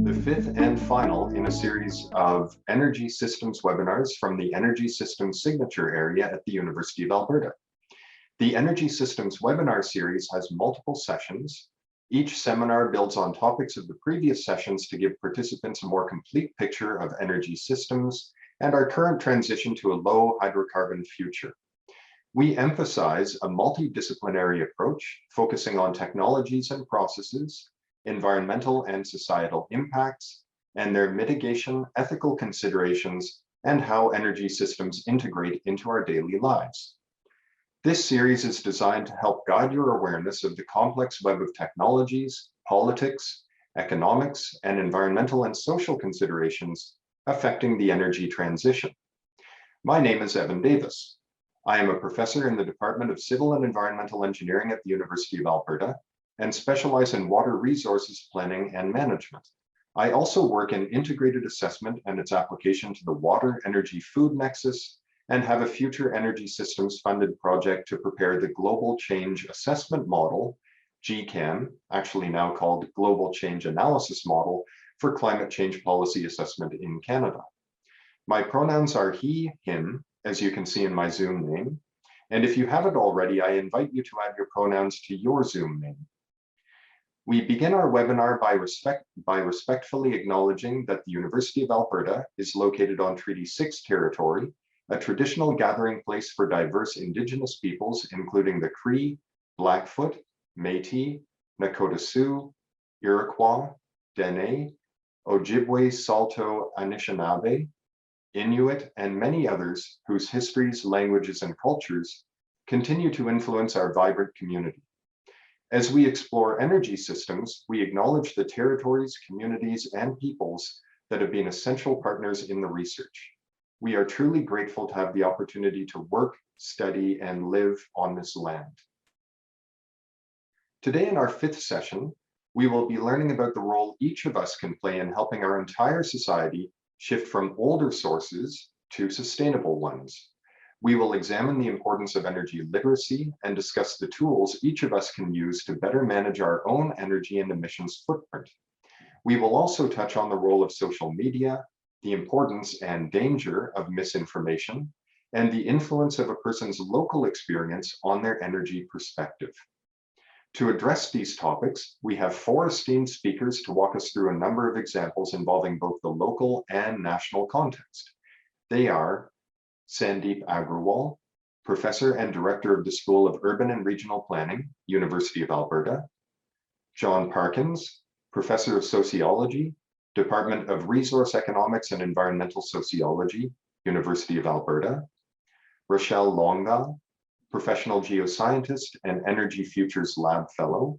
The fifth and final in a series of energy systems webinars from the Energy Systems Signature Area at the University of Alberta. The Energy Systems webinar series has multiple sessions. Each seminar builds on topics of the previous sessions to give participants a more complete picture of energy systems and our current transition to a low hydrocarbon future. We emphasize a multidisciplinary approach focusing on technologies and processes, environmental and societal impacts, and their mitigation, ethical considerations, and how energy systems integrate into our daily lives. This series is designed to help guide your awareness of the complex web of technologies, politics, economics, and environmental and social considerations affecting the energy transition. My name is Evan Davis. I am a professor in the Department of Civil and Environmental Engineering at the University of Alberta and specialize in water resources planning and management. I also work in integrated assessment and its application to the water, energy, food nexus, and have a future energy systems funded project to prepare the Global Change Assessment Model, GCAM, actually now called Global Change Analysis Model, for climate change policy assessment in Canada. My pronouns are he, him, as you can see in my Zoom name. And if you haven't already, I invite you to add your pronouns to your Zoom name. We begin our webinar by respectfully acknowledging that the University of Alberta is located on Treaty 6 territory, a traditional gathering place for diverse Indigenous peoples, including the Cree, Blackfoot, Métis, Nakota Sioux, Iroquois, Dene, Ojibwe, Saulteaux, Anishinaabe, Inuit, and many others whose histories, languages, and cultures continue to influence our vibrant community. As we explore energy systems, we acknowledge the territories, communities, and peoples that have been essential partners in the research. We are truly grateful to have the opportunity to work, study, and live on this land. Today in our fifth session, we will be learning about the role each of us can play in helping our entire society shift from older sources to sustainable ones. We will examine the importance of energy literacy and discuss the tools each of us can use to better manage our own energy and emissions footprint. We will also touch on the role of social media, the importance and danger of misinformation, and the influence of a person's local experience on their energy perspective. To address these topics, we have four esteemed speakers to walk us through a number of examples involving both the local and national context. They are Sandeep Agrawal, Professor and Director of the School of Urban and Regional Planning, University of Alberta; John Parkins, Professor of Sociology, Department of Resource Economics and Environmental Sociology, University of Alberta; Rochelle Longval, Professional Geoscientist and Energy Futures Lab Fellow;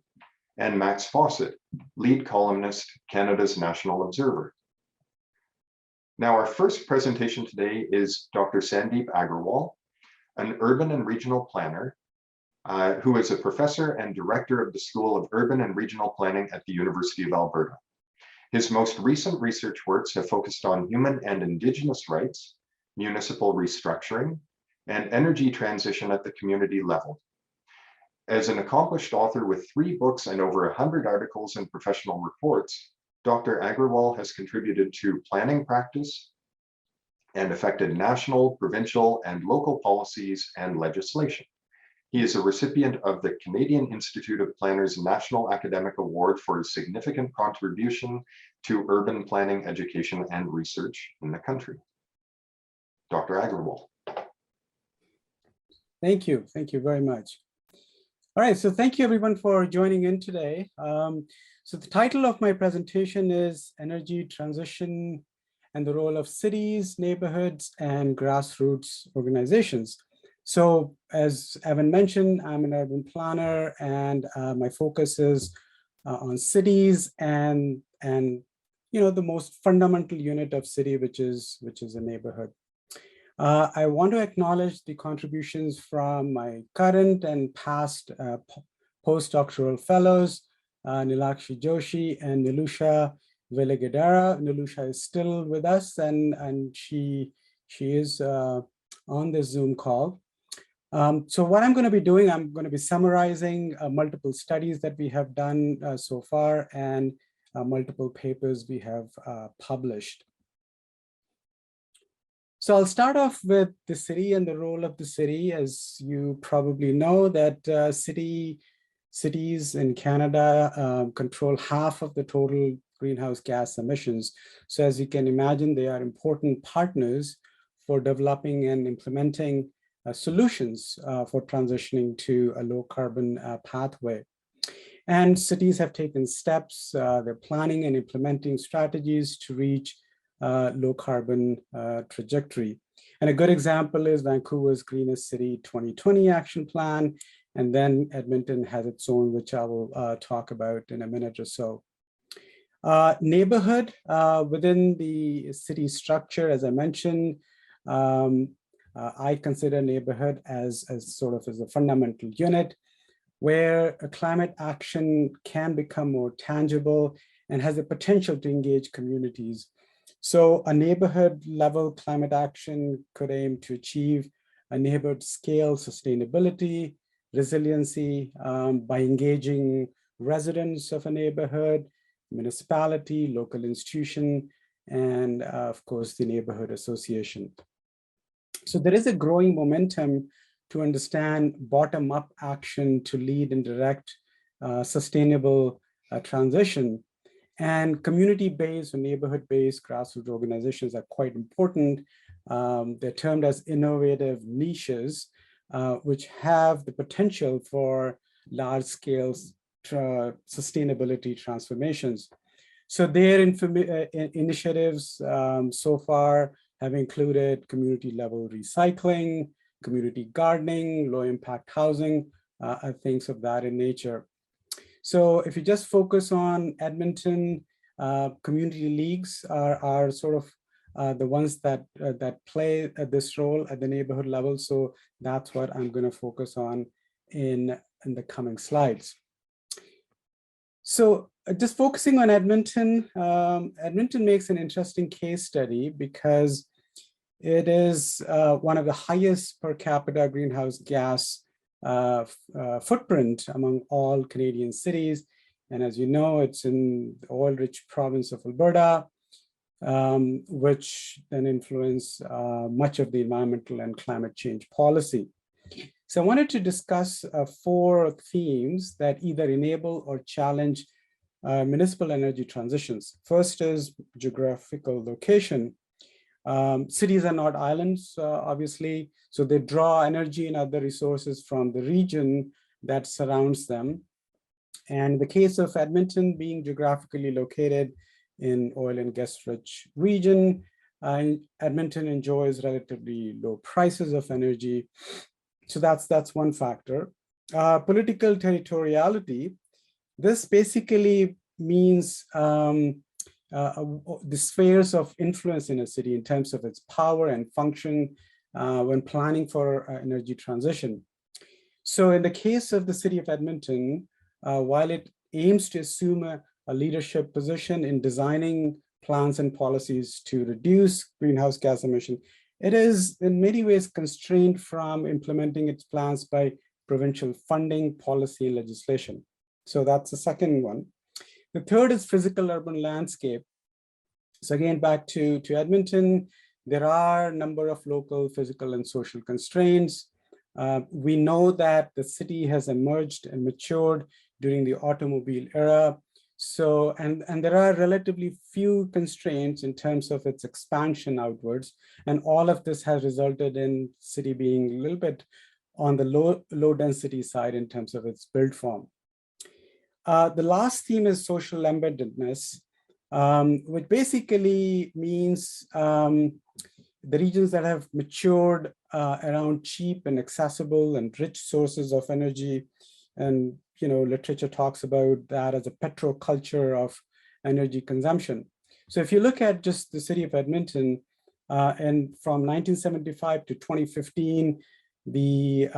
and Max Fawcett, Lead Columnist, Canada's National Observer. Now, our first presentation today is Dr. Sandeep Agrawal, an urban and regional planner who is a professor and director of the School of Urban and Regional Planning at the University of Alberta. His most recent research works have focused on human and Indigenous rights, municipal restructuring, and energy transition at the community level. As an accomplished author with 3 books and over 100 articles and professional reports, Dr. Agrawal has contributed to planning practice and affected national, provincial, and local policies and legislation. He is a recipient of the Canadian Institute of Planners National Academic Award for his significant contribution to urban planning, education, and research in the country. Dr. Agrawal. Thank you very much. All right, so thank you everyone for joining in today. So the title of my presentation is Energy Transition and the Role of Cities, Neighborhoods, and Grassroots Organizations. So as Evan mentioned, I'm an urban planner, and my focus is on cities and the most fundamental unit of city, which is a neighborhood. I want to acknowledge the contributions from my current and past postdoctoral fellows, Nilakshi Joshi and Nilusha Velagadara. Nilusha is still with us, and she is on this Zoom call. So what I'm going to be doing, I'm going to be summarizing multiple studies that we have done so far and multiple papers we have published. So I'll start off with the city and the role of the city. As you probably know, that cities in Canada control half of the total greenhouse gas emissions. So as you can imagine, they are important partners for developing and implementing solutions for transitioning to a low carbon pathway. And cities have taken steps, they're planning and implementing strategies to reach low carbon trajectory. And a good example is Vancouver's Greenest City 2020 action plan. And then Edmonton has its own, which I will talk about in a minute or so. Neighborhood within the city structure, as I mentioned, I consider neighborhood as sort of as a fundamental unit where a climate action can become more tangible and has the potential to engage communities. So a neighborhood level climate action could aim to achieve a neighborhood scale sustainability, resiliency by engaging residents of a neighborhood, municipality, local institution, and of course the neighborhood association. So there is a growing momentum to understand bottom-up action to lead and direct sustainable transition. And community-based or neighborhood-based grassroots organizations are quite important. They're termed as innovative niches, which have the potential for large-scale sustainability transformations. So their initiatives so far have included community-level recycling, community gardening, low-impact housing, things of that in nature. So if you just focus on Edmonton, community leagues are sort of the ones that play this role at the neighborhood level. So that's what I'm going to focus on in the coming slides. So just focusing on Edmonton, Edmonton makes an interesting case study because it is one of the highest per capita greenhouse gas footprint among all Canadian cities. And as you know, it's in the oil-rich province of Alberta, which then influence much of the environmental and climate change policy. So I wanted to discuss 4 themes that either enable or challenge municipal energy transitions. First is geographical location. Cities are not islands, obviously, so they draw energy and other resources from the region that surrounds them. And in the case of Edmonton being geographically located in oil and gas-rich region, Edmonton enjoys relatively low prices of energy. So that's one factor. Political territoriality. This basically means the spheres of influence in a city in terms of its power and function when planning for energy transition. So in the case of the city of Edmonton, while it aims to assume a leadership position in designing plans and policies to reduce greenhouse gas emission, it is in many ways constrained from implementing its plans by provincial funding, policy, and legislation. So that's the second one. The third is physical urban landscape. So again, back to Edmonton, there are a number of local physical and social constraints. We know that the city has emerged and matured during the automobile era. So, and there are relatively few constraints in terms of its expansion outwards. And all of this has resulted in city being a little bit on the low density side in terms of its build form. The last theme is social embeddedness, which basically means the regions that have matured around cheap and accessible and rich sources of energy. And literature talks about that as a petroculture of energy consumption. So if you look at just the city of Edmonton, and from 1975 to 2015, the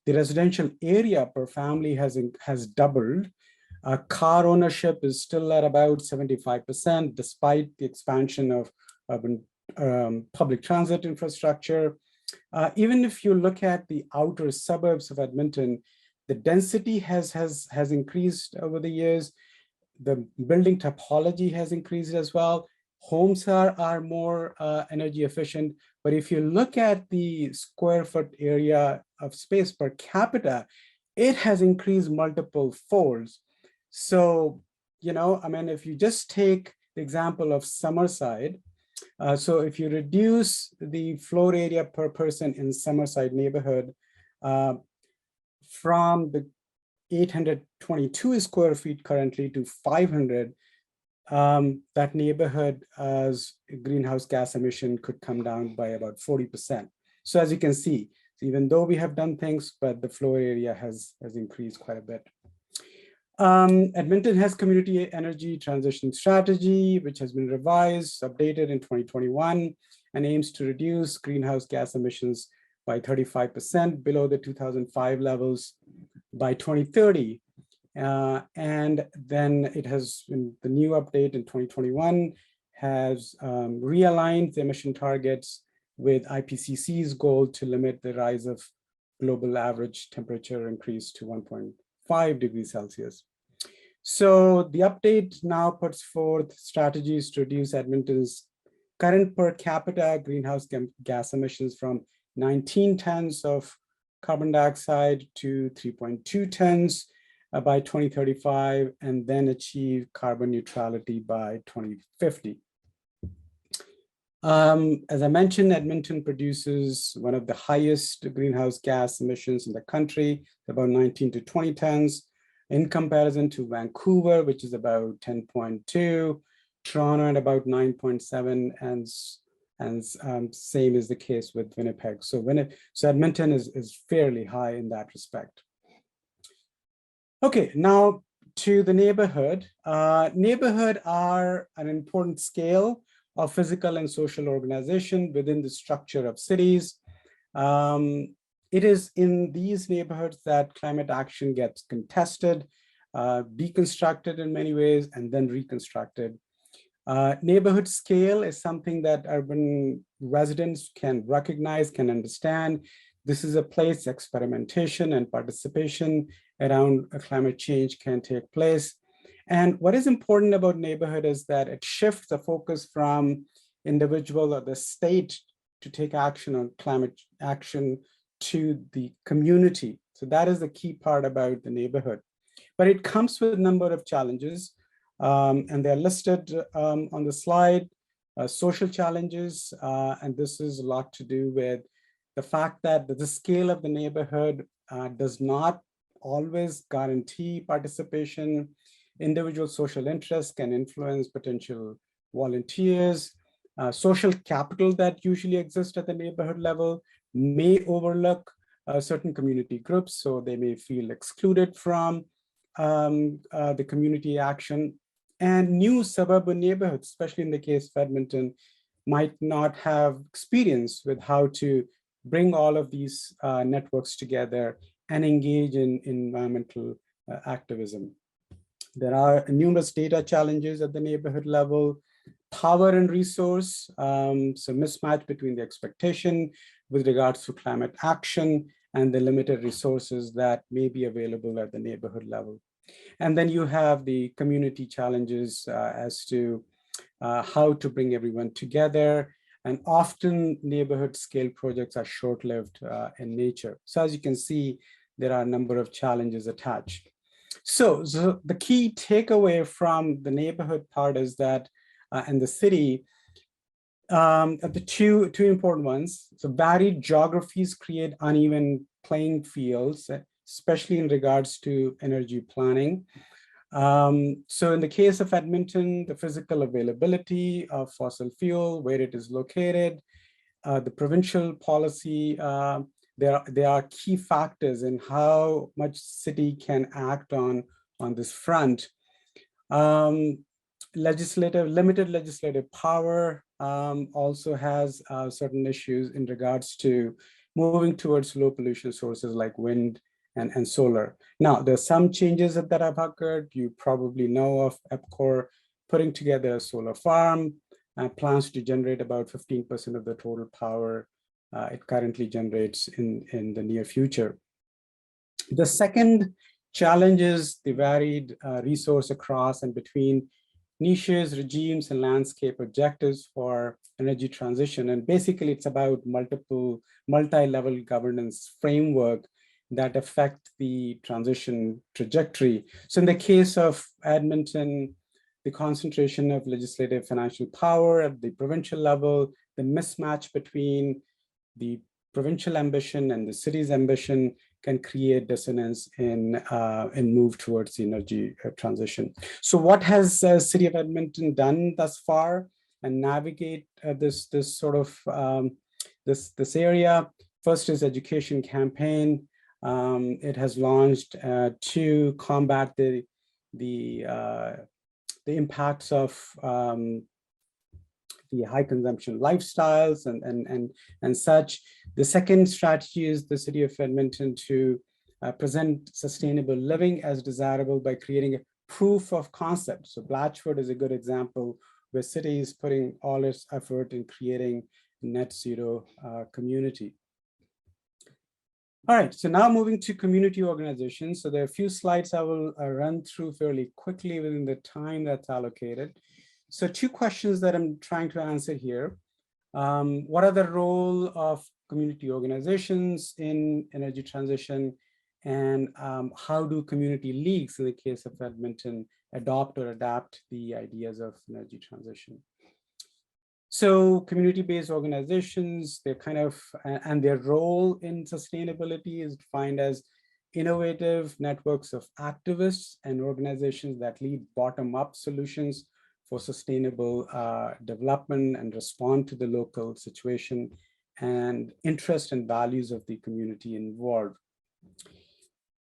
residential area per family has doubled. Car ownership is still at about 75%, despite the expansion of urban public transit infrastructure. Even if you look at the outer suburbs of Edmonton, the density has increased over the years. The building topology has increased as well. Homes are more energy efficient. But if you look at the square foot area of space per capita, it has increased multiple folds. So, you know, I mean, if you just take the example of Summerside, so if you reduce the floor area per person in Summerside neighborhood from the 822 square feet currently to 500, that neighborhood's greenhouse gas emission could come down by about 40%. So as you can see, even though we have done things, but the floor area has increased quite a bit. Edmonton has community energy transition strategy, which has been revised, updated in 2021, and aims to reduce greenhouse gas emissions by 35% below the 2005 levels by 2030. And then it has, in the new update in 2021, has realigned the emission targets with IPCC's goal to limit the rise of global average temperature increase to 1.5 degrees Celsius. So the update now puts forth strategies to reduce Edmonton's current per capita greenhouse gas emissions from 19 tons of carbon dioxide to 3.2 tons by 2035, and then achieve carbon neutrality by 2050. As I mentioned, Edmonton produces one of the highest greenhouse gas emissions in the country, about 19 to 20 tons, in comparison to Vancouver, which is about 10.2, Toronto at about 9.7, and same is the case with Winnipeg. So Edmonton is fairly high in that respect. Okay, now to the neighborhood. Neighborhood are an important scale of physical and social organization within the structure of cities. It is in these neighborhoods that climate action gets contested, deconstructed in many ways, and then reconstructed. Neighborhood scale is something that urban residents can recognize, can understand. This is a place experimentation and participation around climate change can take place. And what is important about neighborhood is that it shifts the focus from individual or the state to take action on climate action to the community. So that is the key part about the neighborhood. But it comes with a number of challenges, and they're listed on the slide. Social challenges, and this is a lot to do with the fact that the scale of the neighborhood does not always guarantee participation. Individual social interests can influence potential volunteers. Social capital that usually exists at the neighborhood level may overlook certain community groups, so they may feel excluded from the community action. And new suburban neighborhoods, especially in the case of Edmonton, might not have experience with how to bring all of these networks together and engage in environmental activism. There are numerous data challenges at the neighborhood level, power and resource, so mismatch between the expectation with regards to climate action and the limited resources that may be available at the neighborhood level. And then you have the community challenges as to how to bring everyone together. And often neighborhood scale projects are short-lived in nature. So as you can see, there are a number of challenges attached. So the key takeaway from the neighborhood part is that in the city, the two important ones. So varied geographies create uneven playing fields, especially in regards to energy planning. So in the case of Edmonton, the physical availability of fossil fuel, where it is located, the provincial policy, there are key factors in how much city can act on this front. Limited legislative power also has certain issues in regards to moving towards low pollution sources like wind and solar. Now, there's some changes that have occurred. You probably know of EPCOR putting together a solar farm, plans to generate about 15% of the total power it currently generates in the near future. The second challenge is the varied resource across and between niches, regimes, and landscape objectives for energy transition. And basically, it's about multi-level governance framework that affect the transition trajectory. So in the case of Edmonton, the concentration of legislative financial power at the provincial level, the mismatch between the provincial ambition and the city's ambition can create dissonance in move towards the energy transition. So what has City of Edmonton done thus far and navigate this sort of this area? First is education campaign. It has launched to combat the impacts of the high consumption lifestyles and such. The second strategy is the City of Edmonton to present sustainable living as desirable by creating a proof of concept. So Blatchford is a good example where city is putting all its effort in creating net zero community. All right, so now moving to community organizations. So there are a few slides I will run through fairly quickly within the time that's allocated. So two questions that I'm trying to answer here. What are the role of community organizations in energy transition? And how do community leagues, in the case of Edmonton, adopt or adapt the ideas of energy transition? So community-based organizations, they're kind of, and their role in sustainability is defined as innovative networks of activists and organizations that lead bottom-up solutions for sustainable development and respond to the local situation and interest and values of the community involved.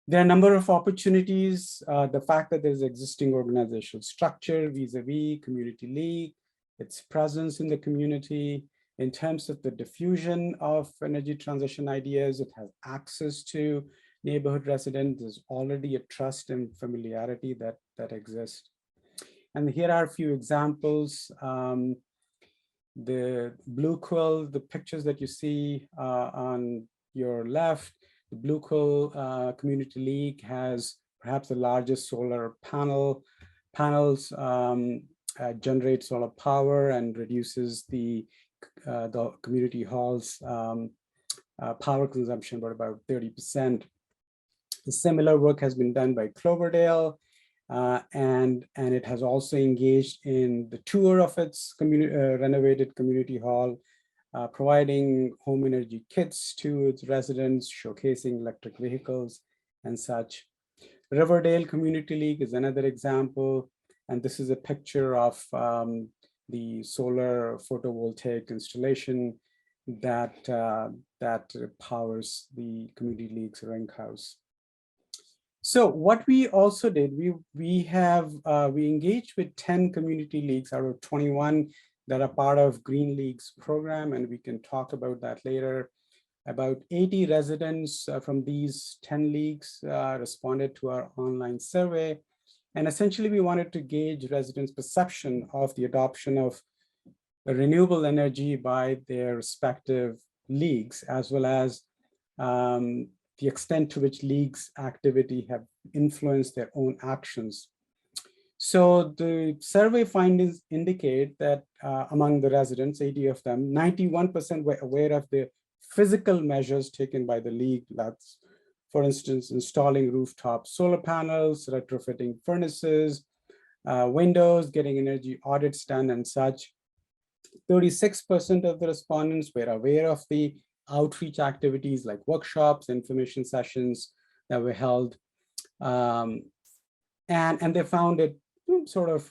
There are a number of opportunities. The fact that there's existing organizational structure vis-a-vis community league, its presence in the community, in terms of the diffusion of energy transition ideas, it has access to neighborhood residents. There's already a trust and familiarity that exists. And here are a few examples. The Blue Quill, the pictures that you see on your left, the Blue Quill Community League has perhaps the largest solar panels, generate solar power and reduces the community hall's power consumption by about 30%. The similar work has been done by Cloverdale, and it has also engaged in the tour of its renovated community hall, providing home energy kits to its residents, showcasing electric vehicles and such. Riverdale Community League is another example, and this is a picture of the solar photovoltaic installation that powers the community league's rink house. So what we also did, we engaged with 10 community leagues out of 21 that are part of Green League's program, and we can talk about that later. About 80 residents from these 10 leagues responded to our online survey. And essentially, we wanted to gauge residents' perception of the adoption of renewable energy by their respective leagues, as well as the extent to which leagues' activity have influenced their own actions. So the survey findings indicate that among the residents, 80 of them, 91% were aware of the physical measures taken by the league. That's, for instance, installing rooftop solar panels, retrofitting furnaces, windows, getting energy audits done and such. 36% of the respondents were aware of the outreach activities like workshops, information sessions that were held. And they found it sort of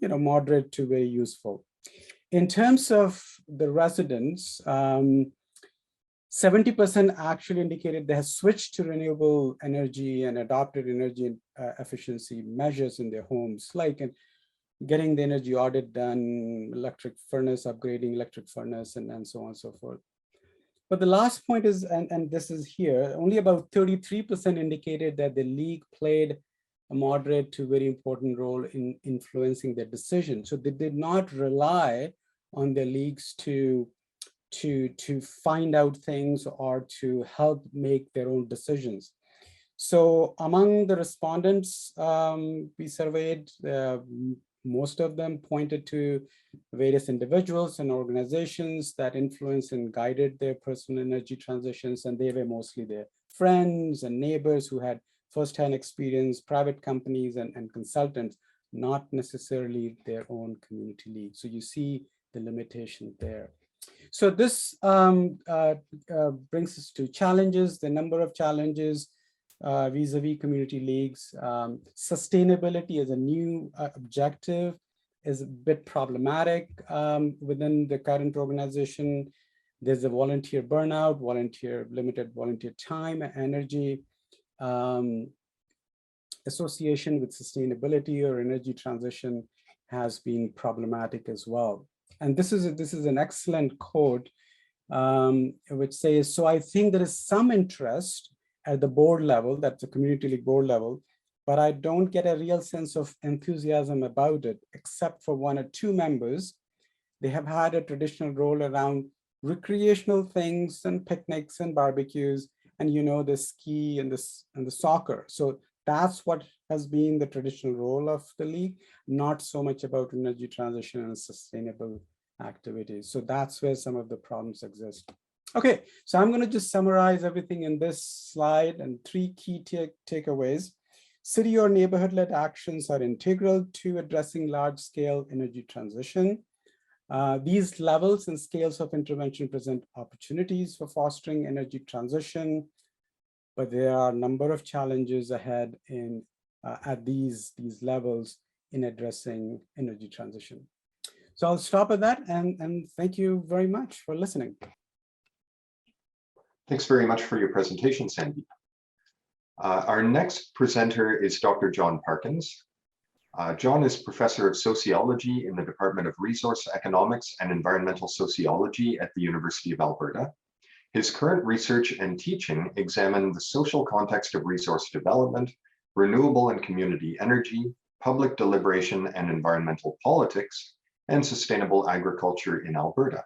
moderate to very useful. In terms of the residents, 70% actually indicated they have switched to renewable energy and adopted energy efficiency measures in their homes, like getting the energy audit done, electric furnace, upgrading electric furnace, and so on and so forth. But the last point is, and this is here, only about 33% indicated that the league played a moderate to very important role in influencing their decision. So they did not rely on their leagues to to find out things or to help make their own decisions. So among the respondents we surveyed, most of them pointed to various individuals and organizations that influenced and guided their personal energy transitions, and they were mostly their friends and neighbors who had firsthand experience, private companies and consultants, not necessarily their own community league. So you see the limitation there. So this brings us to challenges, the number of challenges vis-a-vis community leagues. Sustainability as a new objective is a bit problematic within the current organization. There's a volunteer burnout, limited volunteer time, energy. Association with sustainability or energy transition has been problematic as well. And this is an excellent quote which says, so I think there is some interest at the board level, that's the community league board level, but I don't get a real sense of enthusiasm about it, except for one or two members. They have had a traditional role around recreational things and picnics and barbecues, and the ski and the soccer. So that's what has been the traditional role of the league, not so much about energy transition and sustainable activities. So that's where some of the problems exist. Okay, so I'm going to just summarize everything in this slide and three key takeaways. City or neighborhood-led actions are integral to addressing large-scale energy transition. These levels and scales of intervention present opportunities for fostering energy transition, but there are a number of challenges ahead at these levels in addressing energy transition. So I'll stop at that, and thank you very much for listening. Thanks very much for your presentation, Sandeep. Our next presenter is Dr. John Parkins. John is professor of sociology in the Department of Resource Economics and Environmental Sociology at the University of Alberta. His current research and teaching examine the social context of resource development, renewable and community energy, public deliberation and environmental politics, and sustainable agriculture in Alberta.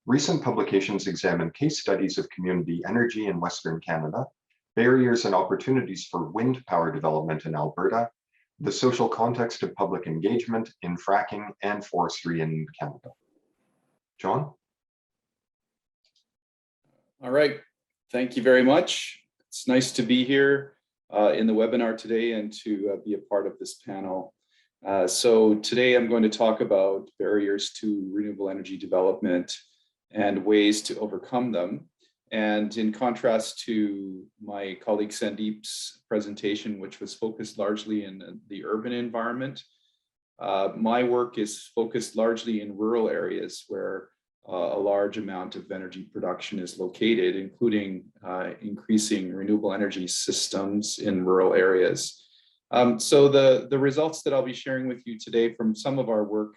Recent publications examine case studies of community energy in Western Canada, barriers and opportunities for wind power development in Alberta, the social context of public engagement in fracking and forestry in Canada. John? All right, thank you very much. It's nice to be here in the webinar today and to be a part of this panel. So today I'm going to talk about barriers to renewable energy development and ways to overcome them. And in contrast to my colleague Sandeep's presentation, which was focused largely in the urban environment, my work is focused largely in rural areas where a large amount of energy production is located, including increasing renewable energy systems in rural areas. So the results that I'll be sharing with you today from some of our work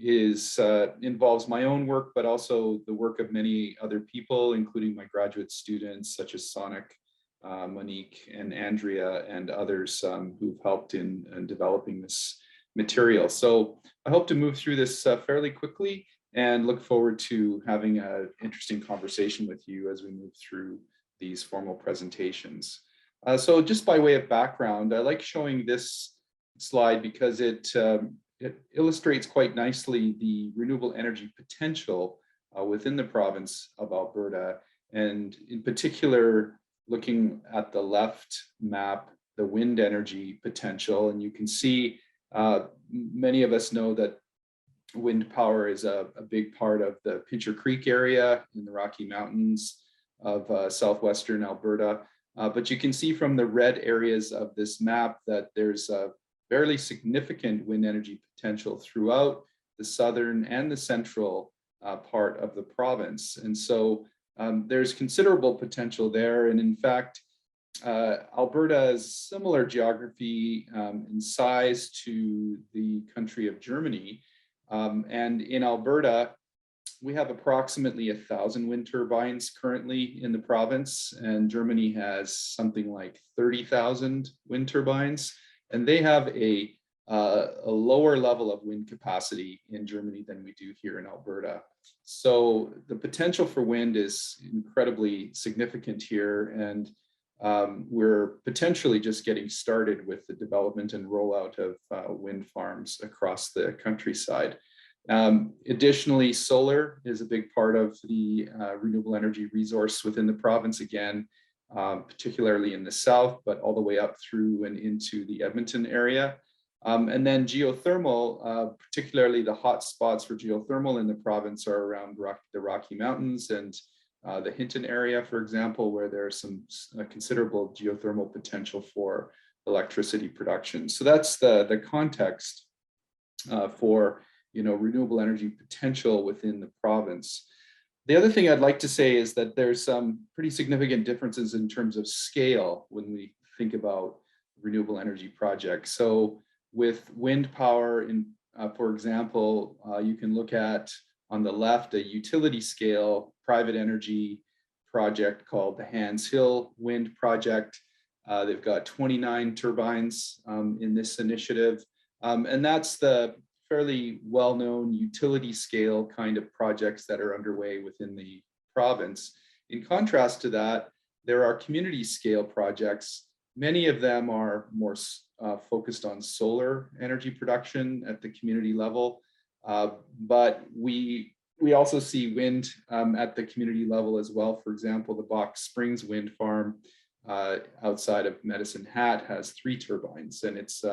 involves my own work, but also the work of many other people, including my graduate students such as Sonic, Monique, and Andrea, and others who've helped in developing this material. So I hope to move through this fairly quickly and look forward to having an interesting conversation with you as we move through these formal presentations. So just by way of background, I like showing this slide because it illustrates quite nicely the renewable energy potential within the province of Alberta, and in particular, looking at the left map, the wind energy potential. And you can see many of us know that wind power is a big part of the Pincher Creek area in the Rocky Mountains of southwestern Alberta. But you can see from the red areas of this map that there's a fairly significant wind energy potential throughout the southern and the central part of the province. And so there's considerable potential there. And in fact, Alberta has similar geography in size to the country of Germany. And in Alberta, we have approximately 1,000 wind turbines currently in the province, and Germany has something like 30,000 wind turbines. And they have a lower level of wind capacity in Germany than we do here in Alberta. So the potential for wind is incredibly significant here, and we're potentially just getting started with the development and rollout of wind farms across the countryside. Additionally, solar is a big part of the renewable energy resource within the province, again, particularly in the south, but all the way up through and into the Edmonton area. And then geothermal, particularly the hot spots for geothermal in the province are around the Rocky Mountains and the Hinton area, for example, where there's some considerable geothermal potential for electricity production. So that's the context for renewable energy potential within the province. The other thing I'd like to say is that there's some pretty significant differences in terms of scale when we think about renewable energy projects. So with wind power, for example, you can look at on the left a utility scale private energy project called the Hands Hill Wind Project. They've got 29 turbines in this initiative, and that's the fairly well-known utility scale kind of projects that are underway within the province. In contrast to that, there are community scale projects. Many of them are more focused on solar energy production at the community level, but we also see wind at the community level as well. For example, the Box Springs Wind Farm outside of Medicine Hat has 3 turbines, and it's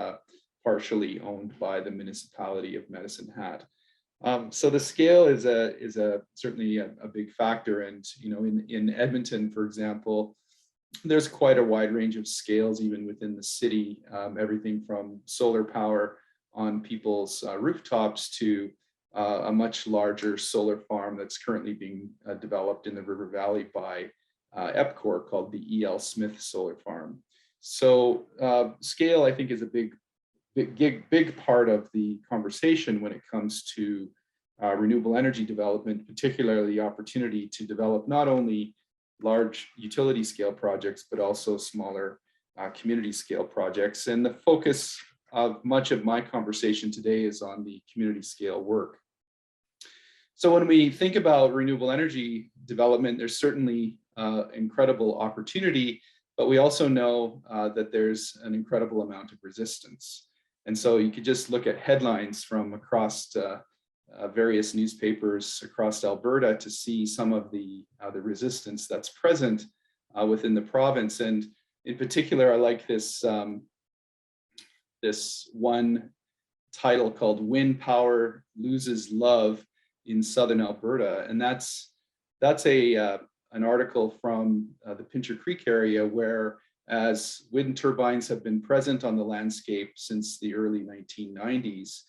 partially owned by the municipality of Medicine Hat. So the scale is certainly a big factor. And in Edmonton, for example, there's quite a wide range of scales even within the city, everything from solar power on people's rooftops to a much larger solar farm that's currently being developed in the River Valley by EPCOR called the E.L. Smith Solar Farm. So scale, I think, is a big part of the conversation when it comes to renewable energy development, particularly the opportunity to develop not only large utility scale projects, but also smaller community scale projects. And the focus of much of my conversation today is on the community scale work. So when we think about renewable energy development, there's certainly incredible opportunity, but we also know that there's an incredible amount of resistance. And so you could just look at headlines from across various newspapers across Alberta to see some of the resistance that's present within the province. And in particular, I like this this one title called "Wind Power Loses Love in Southern Alberta," and that's an article from the Pincher Creek area, where as wind turbines have been present on the landscape since the early 1990s,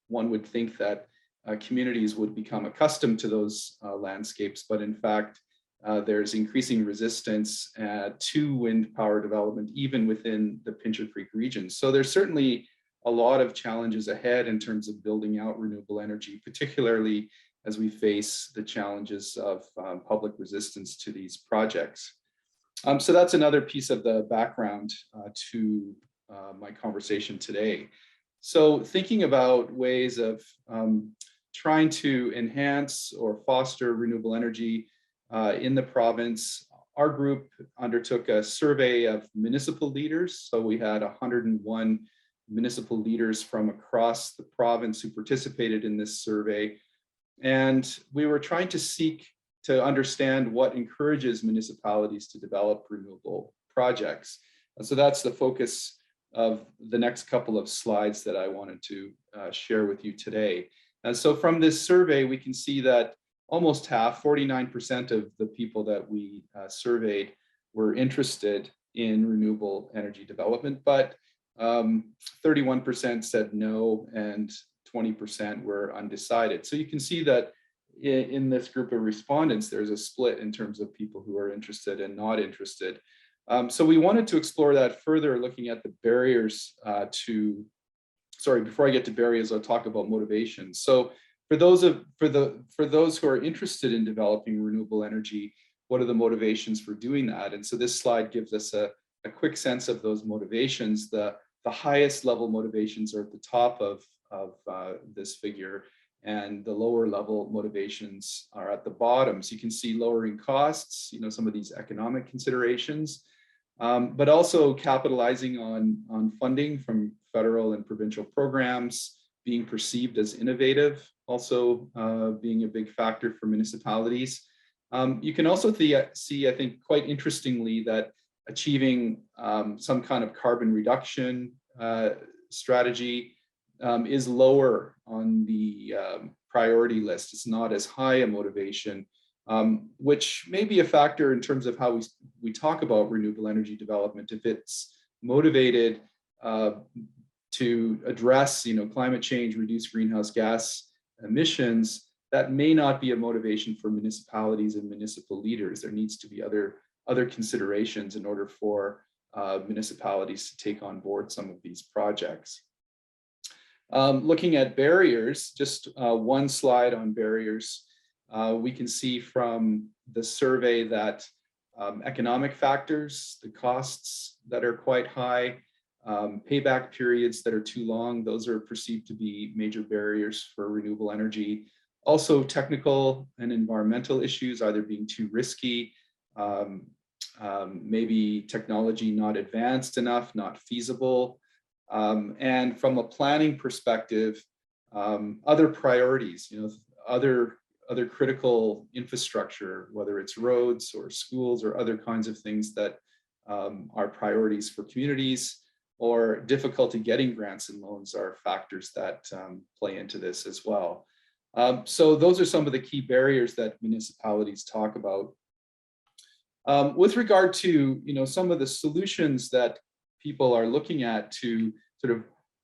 one would think that communities would become accustomed to those landscapes, but in fact, there's increasing resistance to wind power development, even within the Pincher Creek region. So there's certainly a lot of challenges ahead in terms of building out renewable energy, particularly as we face the challenges of public resistance to these projects. So that's another piece of the background to my conversation today. So thinking about ways of trying to enhance or foster renewable energy in the province, our group undertook a survey of municipal leaders. So we had 101 municipal leaders from across the province who participated in this survey. And we were trying to seek to understand what encourages municipalities to develop renewable projects. And so that's the focus of the next couple of slides that I wanted to share with you today. And so from this survey, we can see that almost half, 49% of the people that we surveyed were interested in renewable energy development, but 31% said no and 20% were undecided. So you can see that in this group of respondents, there's a split in terms of people who are interested and not interested. So we wanted to explore that further, looking at the barriers before I get to barriers, I'll talk about motivation. So for those who are interested in developing renewable energy, what are the motivations for doing that? And so this slide gives us a quick sense of those motivations. The highest level motivations are at the top of this figure. and the lower level motivations are at the bottom. So you can see lowering costs, some of these economic considerations, but also capitalizing on funding from federal and provincial programs, being perceived as innovative, also being a big factor for municipalities. You can also see, I think, quite interestingly, that achieving some kind of carbon reduction strategy is lower on the priority list. It's not as high a motivation, which may be a factor in terms of how we talk about renewable energy development. If it's motivated to address, climate change, reduce greenhouse gas emissions, that may not be a motivation for municipalities and municipal leaders. There needs to be other considerations in order for municipalities to take on board some of these projects. Looking at barriers, just one slide on barriers, we can see from the survey that economic factors, the costs that are quite high, payback periods that are too long, those are perceived to be major barriers for renewable energy. Also technical and environmental issues, either being too risky, maybe technology not advanced enough, not feasible. And from a planning perspective, other priorities, other critical infrastructure, whether it's roads or schools or other kinds of things that are priorities for communities, or difficulty getting grants and loans are factors that play into this as well. So those are some of the key barriers that municipalities talk about. With regard to some of the solutions that people are looking at to sort of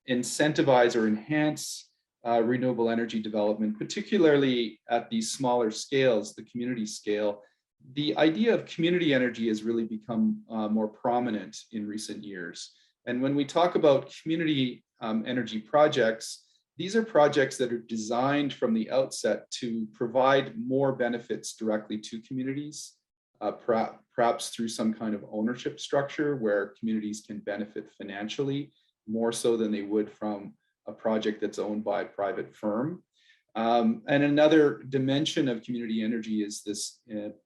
incentivize or enhance renewable energy development, particularly at these smaller scales, the community scale, the idea of community energy has really become more prominent in recent years. And when we talk about community energy projects, these are projects that are designed from the outset to provide more benefits directly to communities, perhaps through some kind of ownership structure where communities can benefit financially more so than they would from a project that's owned by a private firm. And another dimension of community energy is this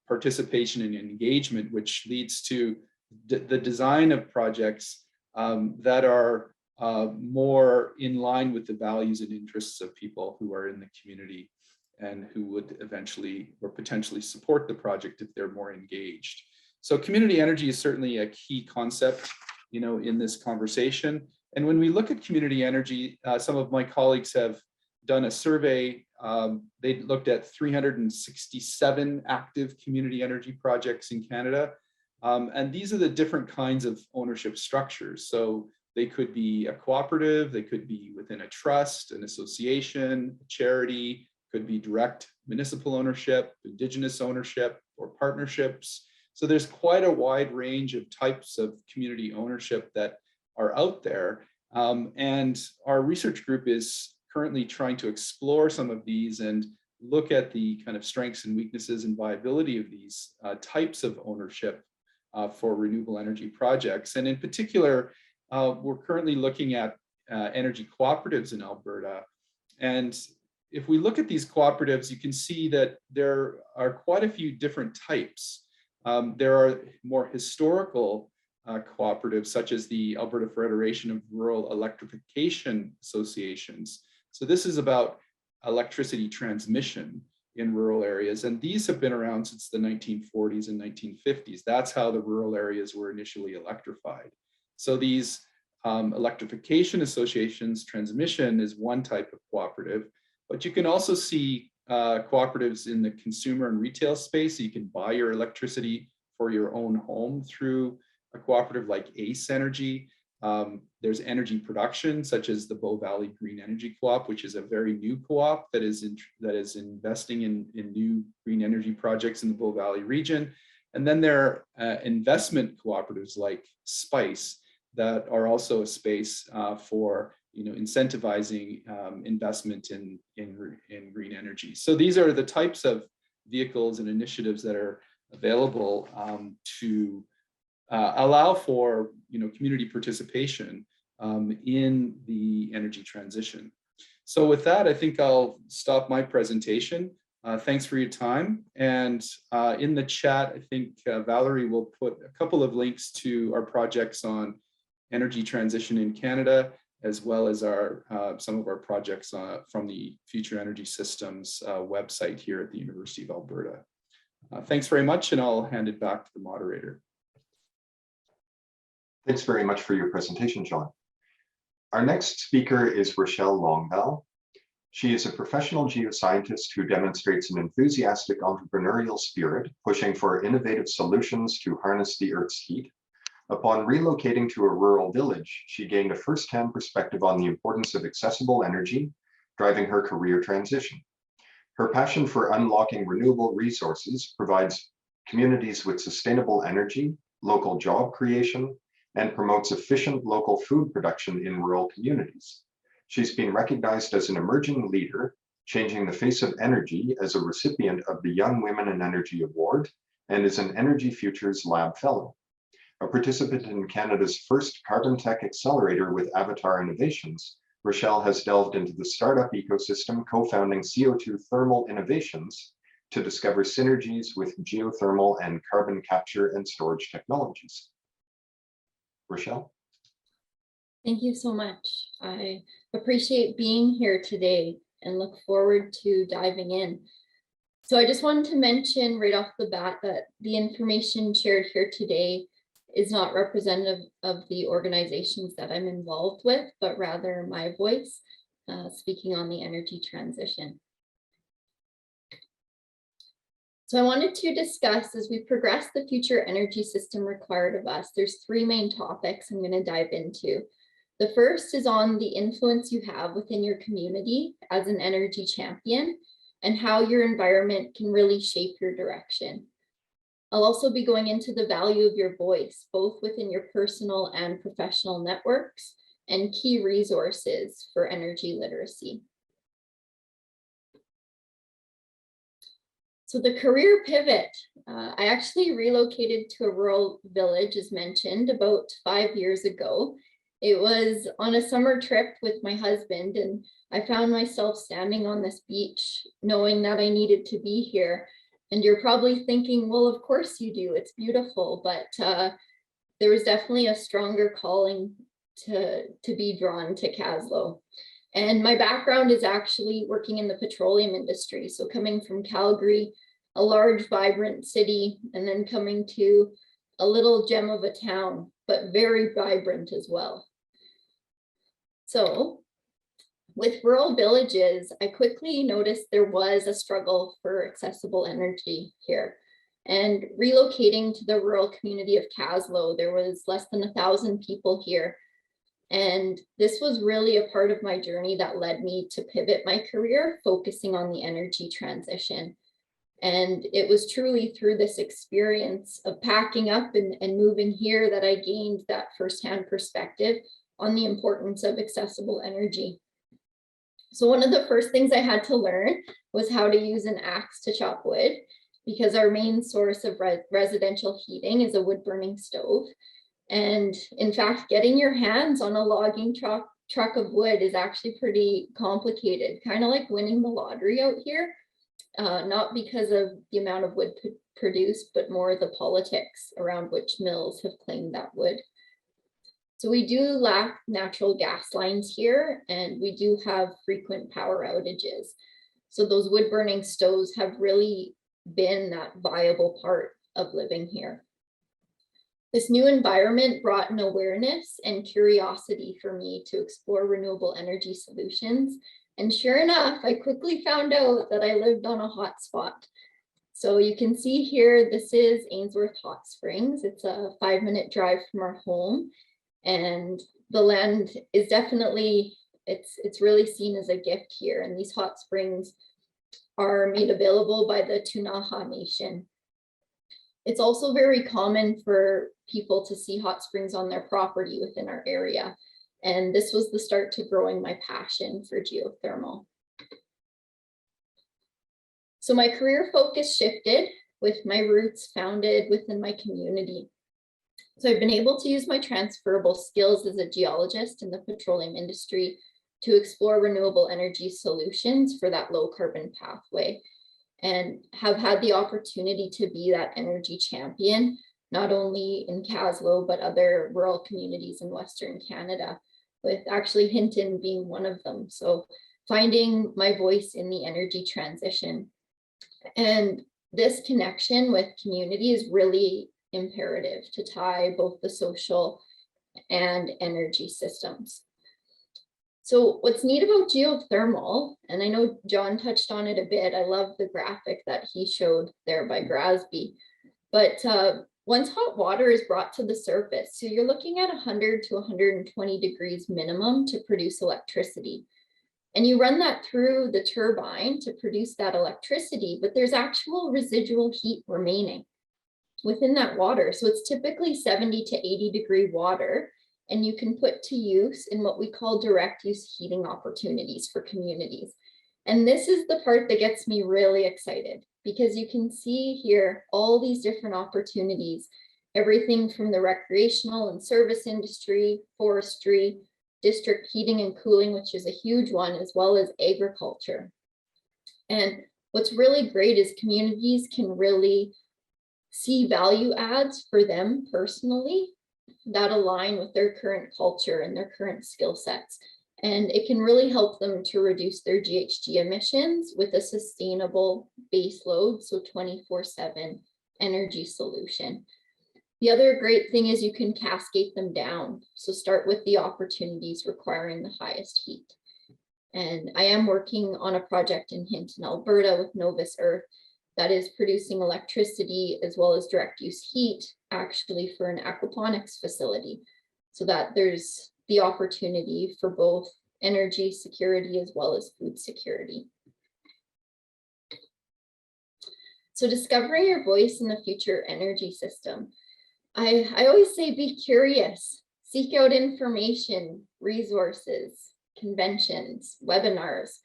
participation and engagement, which leads to the design of projects that are more in line with the values and interests of people who are in the community and who would eventually or potentially support the project if they're more engaged. So community energy is certainly a key concept, in this conversation. And when we look at community energy, some of my colleagues have done a survey. They looked at 367 active community energy projects in Canada. And these are the different kinds of ownership structures. So they could be a cooperative, they could be within a trust, an association, a charity, could be direct municipal ownership, Indigenous ownership, or partnerships. So there's quite a wide range of types of community ownership that are out there. And our research group is currently trying to explore some of these and look at the kind of strengths and weaknesses and viability of these types of ownership for renewable energy projects. And in particular, we're currently looking at energy cooperatives in Alberta. And if we look at these cooperatives, you can see that there are quite a few different types. There are more historical cooperatives, such as the Alberta Federation of Rural Electrification Associations. So this is about electricity transmission in rural areas. And these have been around since the 1940s and 1950s. That's how the rural areas were initially electrified. So these electrification associations, transmission is one type of cooperative, but you can also see cooperatives in the consumer and retail space. So you can buy your electricity for your own home through a cooperative like Ace Energy. There's energy production, such as the Bow Valley Green Energy Co-op, which is a very new co-op that is investing in new green energy projects in the Bow Valley region. And then there are investment cooperatives like Spice that are also a space for incentivizing investment in green energy. So these are the types of vehicles and initiatives that are available to allow for community participation in the energy transition. So with that, I think I'll stop my presentation. Thanks for your time. And in the chat, I think Valerie will put a couple of links to our projects on energy transition in Canada, as well as our some of our projects from the Future Energy Systems website here at the University of Alberta. Thanks very much, and I'll hand it back to the moderator. Thanks very much for your presentation, John. Our next speaker is Rochelle Longval. She is a professional geoscientist who demonstrates an enthusiastic entrepreneurial spirit, pushing for innovative solutions to harness the Earth's heat. Upon relocating to a rural village, she gained a first-hand perspective on the importance of accessible energy, driving her career transition. Her passion for unlocking renewable resources provides communities with sustainable energy, local job creation, and promotes efficient local food production in rural communities. She's been recognized as an emerging leader, changing the face of energy as a recipient of the Young Women in Energy Award, and is an Energy Futures Lab Fellow. A participant in Canada's first Carbon Tech Accelerator with Avatar Innovations, Rochelle has delved into the startup ecosystem, co-founding CO2 thermal innovations to discover synergies with geothermal and carbon capture and storage technologies. Rochelle? Thank you so much. I appreciate being here today and look forward to diving in. So I just wanted to mention right off the bat that the information shared here today is not representative of the organizations that I'm involved with, but rather my voice, speaking on the energy transition. So I wanted to discuss, as we progress the future energy system required of us, there's three main topics I'm going to dive into. The first is on the influence you have within your community as an energy champion and how your environment can really shape your direction. I'll also be going into the value of your voice, both within your personal and professional networks, and key resources for energy literacy. So the career pivot, I actually relocated to a rural village, as mentioned, about 5 years ago. It was on a summer trip with my husband, and I found myself standing on this beach, knowing that I needed to be here. And you're probably thinking, well, of course you do, it's beautiful, but there was definitely a stronger calling to be drawn to Caslow. And my background is actually working in the petroleum industry. So coming from Calgary, a large, vibrant city, and then coming to a little gem of a town, but very vibrant as well. So with rural villages, I quickly noticed there was a struggle for accessible energy here. And relocating to the rural community of Caslow, there was less than 1,000 people here. And this was really a part of my journey that led me to pivot my career, focusing on the energy transition. And it was truly through this experience of packing up and moving here that I gained that firsthand perspective on the importance of accessible energy. So one of the first things I had to learn was how to use an axe to chop wood, because our main source of residential heating is a wood burning stove. And in fact, getting your hands on a logging truck of wood is actually pretty complicated, kind of like winning the lottery out here, not because of the amount of wood produced, but more the politics around which mills have claimed that wood. So we do lack natural gas lines here, and we do have frequent power outages. So those wood burning stoves have really been that viable part of living here. This new environment brought an awareness and curiosity for me to explore renewable energy solutions. And sure enough, I quickly found out that I lived on a hotspot. So you can see here, this is Ainsworth Hot Springs. It's a 5-minute drive from our home. And the land is definitely, it's really seen as a gift here. And these hot springs are made available by the Tunaha Nation. It's also very common for people to see hot springs on their property within our area. And this was the start to growing my passion for geothermal. So my career focus shifted with my roots founded within my community. So I've been able to use my transferable skills as a geologist in the petroleum industry to explore renewable energy solutions for that low carbon pathway, and have had the opportunity to be that energy champion, not only in Caslow, but other rural communities in Western Canada, with actually Hinton being one of them. So finding my voice in the energy transition. And this connection with community is really imperative to tie both the social and energy systems. So what's neat about geothermal, and I know John touched on it a bit, I love the graphic that he showed there by Grasby, but once hot water is brought to the surface, so you're looking at 100 to 120 degrees minimum to produce electricity. And you run that through the turbine to produce that electricity, but there's actual residual heat remaining within that water. So it's typically 70 to 80 degree water, and you can put to use in what we call direct use heating opportunities for communities. And this is the part that gets me really excited, because you can see here all these different opportunities, everything from the recreational and service industry, forestry, district heating and cooling, which is a huge one, as well as agriculture. And what's really great is communities can really see value adds for them personally that align with their current culture and their current skill sets. And it can really help them to reduce their GHG emissions with a sustainable base load, so 24/7 energy solution. The other great thing is you can cascade them down. So start with the opportunities requiring the highest heat. And I am working on a project in Hinton, Alberta with Novus Earth that is producing electricity as well as direct use heat, actually for an aquaponics facility, so that there's the opportunity for both energy security as well as food security. So discovering your voice in the future energy system. I always say be curious, seek out information, resources, conventions, webinars,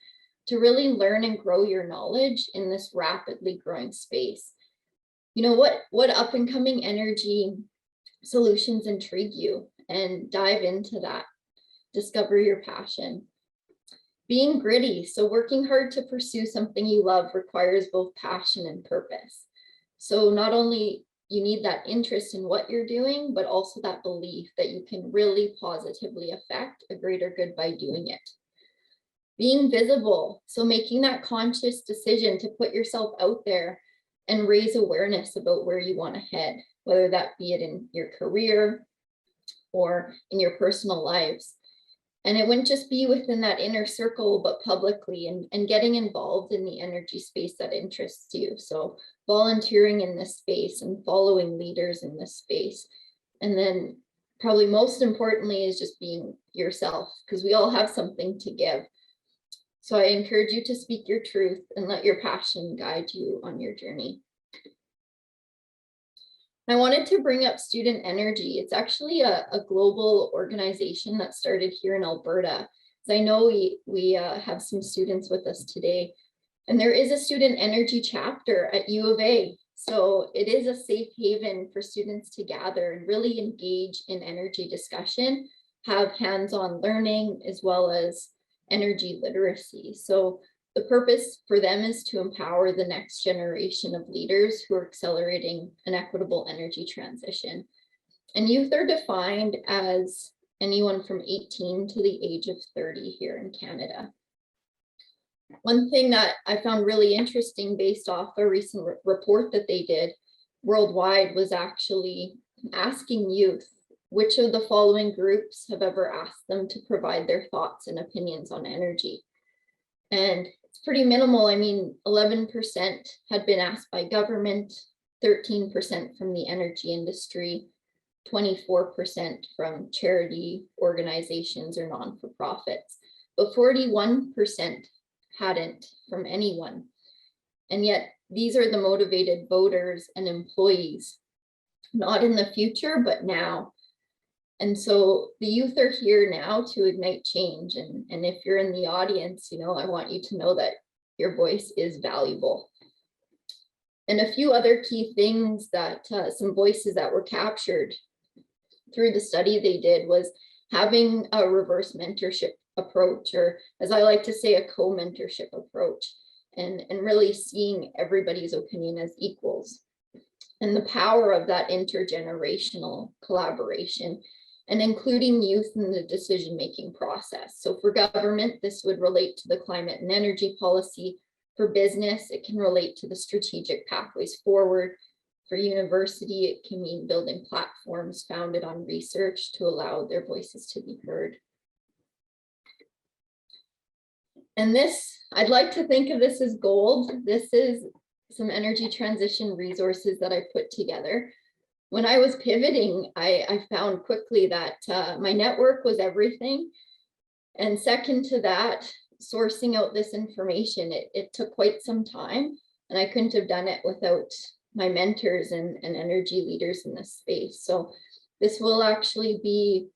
to really learn and grow your knowledge in this rapidly growing space. You know, what up and coming energy solutions intrigue you, and dive into that. Discover your passion. Being gritty, so working hard to pursue something you love requires both passion and purpose. So not only you need that interest in what you're doing, but also that belief that you can really positively affect a greater good by doing it. Being visible, so making that conscious decision to put yourself out there and raise awareness about where you want to head, whether that be it in your career or in your personal lives. And it wouldn't just be within that inner circle, but publicly, and getting involved in the energy space that interests you. So volunteering in this space and following leaders in this space. And then probably most importantly is just being yourself, because we all have something to give. So I encourage you to speak your truth and let your passion guide you on your journey. I wanted to bring up Student Energy. It's actually a global organization that started here in Alberta. So I know we have some students with us today, and there is a Student Energy chapter at U of A. So it is a safe haven for students to gather and really engage in energy discussion, have hands-on learning, as well as energy literacy. So the purpose for them is to empower the next generation of leaders who are accelerating an equitable energy transition. And youth are defined as anyone from 18 to the age of 30 here in Canada. One thing that I found really interesting based off a recent report that they did worldwide was actually asking youth which of the following groups have ever asked them to provide their thoughts and opinions on energy. And it's pretty minimal. I mean, 11% had been asked by government, 13% from the energy industry, 24% from charity organizations or non-for-profits, but 41% hadn't from anyone. And yet these are the motivated voters and employees, not in the future, but now. And so the youth are here now to ignite change. And if you're in the audience, you know, I want you to know that your voice is valuable. And a few other key things that some voices that were captured through the study they did was having a reverse mentorship approach, or as I like to say, a co-mentorship approach, and really seeing everybody's opinion as equals, and the power of that intergenerational collaboration, and including youth in the decision-making process. So for government, this would relate to the climate and energy policy. For business, it can relate to the strategic pathways forward. For university, it can mean building platforms founded on research to allow their voices to be heard. And this, I'd like to think of this as gold. This is some energy transition resources that I put together. When I was pivoting, I found quickly that my network was everything. And second to that, sourcing out this information, it took quite some time, and I couldn't have done it without my mentors and energy leaders in this space. So this will actually be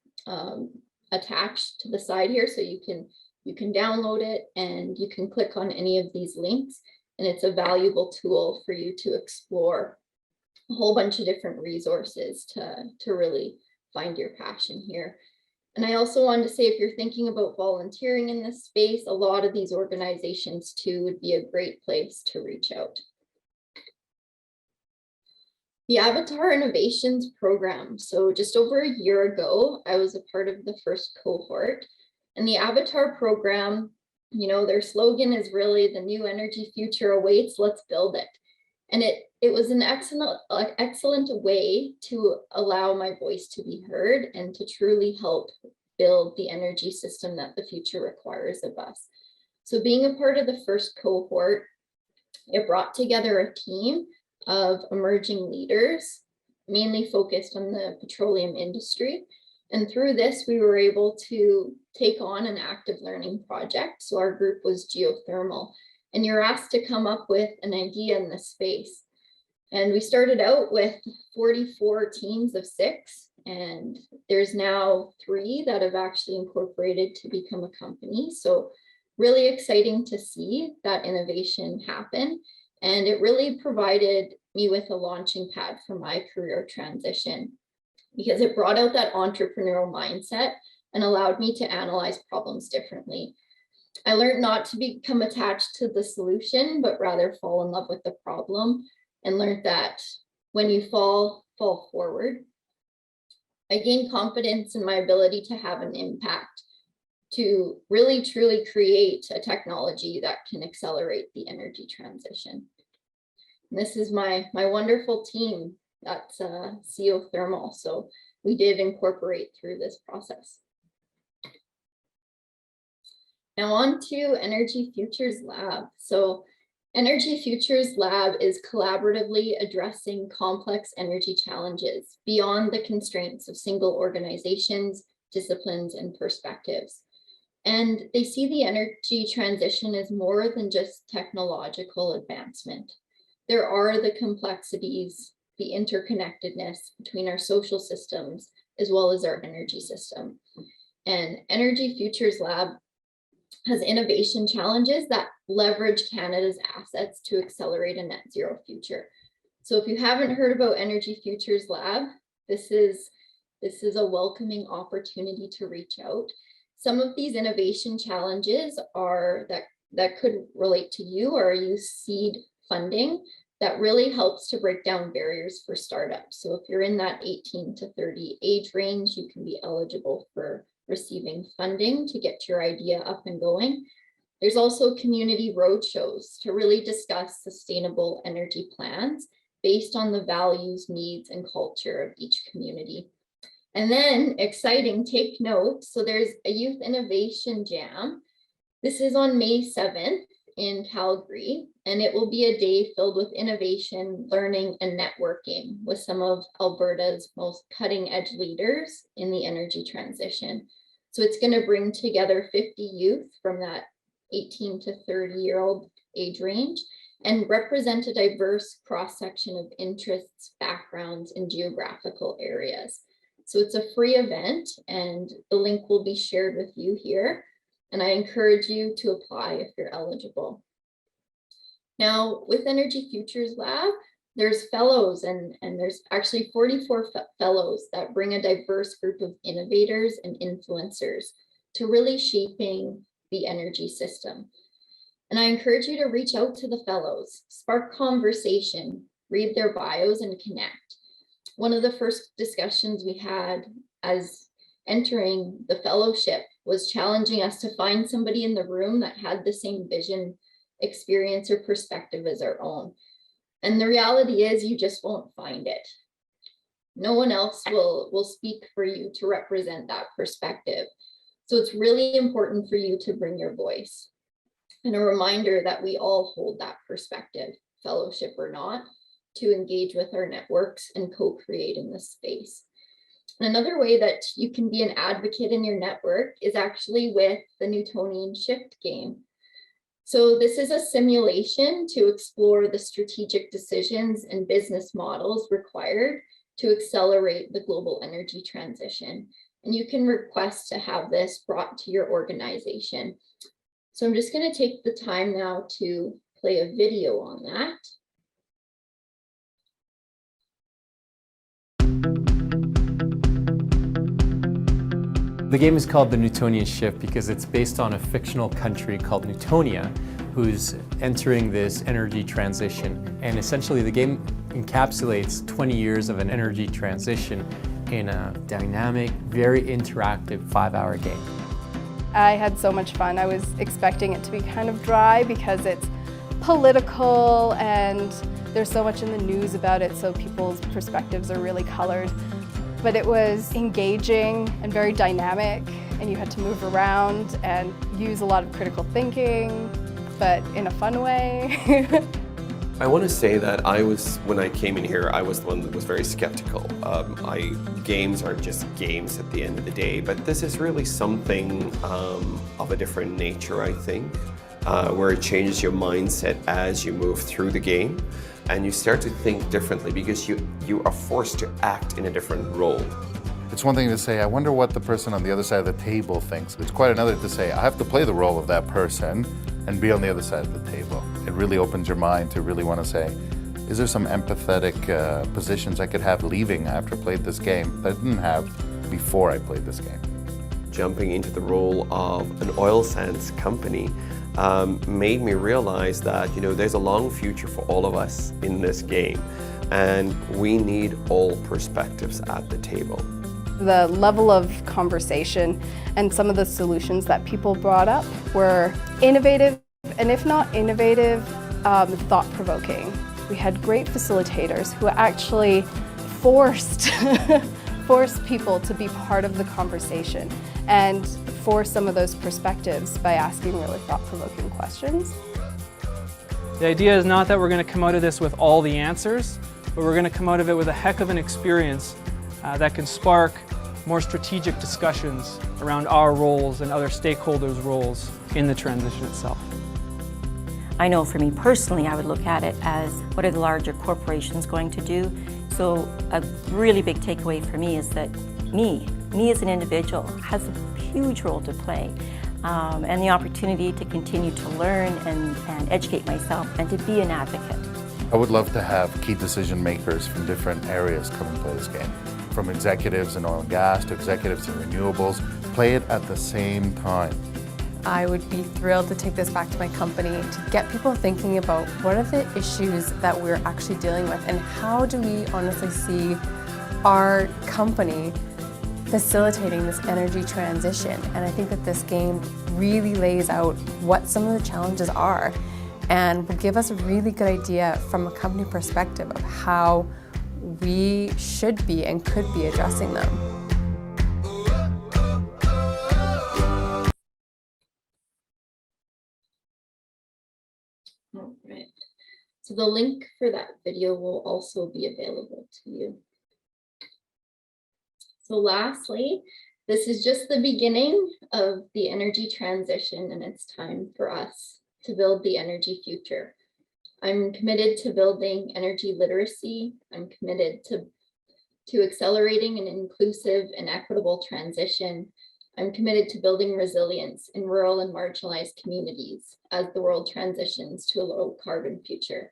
attached to the side here, so you can download it and you can click on any of these links, and it's a valuable tool for you to explore a whole bunch of different resources to really find your passion here. And I also wanted to say, if you're thinking about volunteering in this space, a lot of these organizations too would be a great place to reach out. The Avatar Innovations Program. So just over a year ago, I was a part of the first cohort. And the Avatar program, you know, their slogan is really "the new energy future awaits, let's build it." And it was an excellent way to allow my voice to be heard and to truly help build the energy system that the future requires of us. So being a part of the first cohort, it brought together a team of emerging leaders, mainly focused on the petroleum industry. And through this, we were able to take on an active learning project. So our group was Geothermal. And you're asked to come up with an idea in this space. And we started out with 44 teams of 6, and there's now 3 that have actually incorporated to become a company. So really exciting to see that innovation happen. And it really provided me with a launching pad for my career transition, because it brought out that entrepreneurial mindset and allowed me to analyze problems differently. I learned not to become attached to the solution, but rather fall in love with the problem, and learned that when you fall forward. I gained confidence in my ability to have an impact, to really truly create a technology that can accelerate the energy transition. And this is my wonderful team that's Geothermal. So we did incorporate through this process. Now on to Energy Futures Lab. So Energy Futures Lab is collaboratively addressing complex energy challenges beyond the constraints of single organizations, disciplines, and perspectives. And they see the energy transition as more than just technological advancement. There are the complexities, the interconnectedness between our social systems, as well as our energy system. And Energy Futures Lab has innovation challenges that leverage Canada's assets to accelerate a net zero future. So if you haven't heard about Energy Futures Lab, this is a welcoming opportunity to reach out. Some of these innovation challenges are that could relate to you, or youth seed funding that really helps to break down barriers for startups. So if you're in that 18 to 30 age range, you can be eligible for receiving funding to get your idea up and going. There's also community roadshows to really discuss sustainable energy plans based on the values, needs, and culture of each community. And then exciting, take note. So there's a Youth Innovation Jam. This is on May 7th in Calgary, and it will be a day filled with innovation, learning, and networking with some of Alberta's most cutting edge leaders in the energy transition. So it's going to bring together 50 youth from that 18 to 30-year-old age range and represent a diverse cross-section of interests, backgrounds, and geographical areas. So it's a free event, and the link will be shared with you here. And I encourage you to apply if you're eligible. Now, with Energy Futures Lab, there's fellows, and there's actually 44 fellows that bring a diverse group of innovators and influencers to really shaping the energy system. And I encourage you to reach out to the fellows, spark conversation, read their bios and connect. One of the first discussions we had as entering the fellowship was challenging us to find somebody in the room that had the same vision, experience, or perspective as our own. And the reality is you just won't find it. No one else will speak for you to represent that perspective. So it's really important for you to bring your voice. And a reminder that we all hold that perspective, fellowship or not, to engage with our networks and co-create in this space. Another way that you can be an advocate in your network is actually with the Newtonian shift game. So this is a simulation to explore the strategic decisions and business models required to accelerate the global energy transition. And you can request to have this brought to your organization. So I'm just going to take the time now to play a video on that. The game is called the Newtonian Shift because it's based on a fictional country called Newtonia, who's entering this energy transition. And essentially the game encapsulates 20 years of an energy transition in a dynamic, very interactive 5-hour game. I had so much fun. I was expecting it to be kind of dry because it's political and there's so much in the news about it, so people's perspectives are really colored. But it was engaging and very dynamic, and you had to move around and use a lot of critical thinking, but in a fun way. I want to say that when I came in here, I was the one that was very skeptical. Games are just games at the end of the day, but this is really something of a different nature, I think, where it changes your mindset as you move through the game. And you start to think differently because you are forced to act in a different role. It's one thing to say, I wonder what the person on the other side of the table thinks. It's quite another to say, I have to play the role of that person and be on the other side of the table. It really opens your mind to really want to say, is there some empathetic positions I could have leaving after I played this game that I didn't have before I played this game? Jumping into the role of an oil sands company made me realize that, there's a long future for all of us in this game, and we need all perspectives at the table. The level of conversation and some of the solutions that people brought up were innovative, and if not innovative, thought-provoking. We had great facilitators who actually forced people to be part of the conversation and force some of those perspectives by asking really thought-provoking questions. The idea is not that we're going to come out of this with all the answers, but we're going to come out of it with a heck of an experience that can spark more strategic discussions around our roles and other stakeholders' roles in the transition itself. I know for me personally, I would look at it as what are the larger corporations going to do? So a really big takeaway for me is that me as an individual has a huge role to play, and the opportunity to continue to learn and educate myself and to be an advocate. I would love to have key decision makers from different areas come and play this game. From executives in oil and gas to executives in renewables, play it at the same time. I would be thrilled to take this back to my company to get people thinking about what are the issues that we're actually dealing with and how do we honestly see our company facilitating this energy transition. And I think that this game really lays out what some of the challenges are and will give us a really good idea from a company perspective of how we should be and could be addressing them. All right. So the link for that video will also be available to you. So lastly, this is just the beginning of the energy transition, and it's time for us to build the energy future. I'm committed to building energy literacy. I'm committed to accelerating an inclusive and equitable transition. I'm committed to building resilience in rural and marginalized communities as the world transitions to a low carbon future.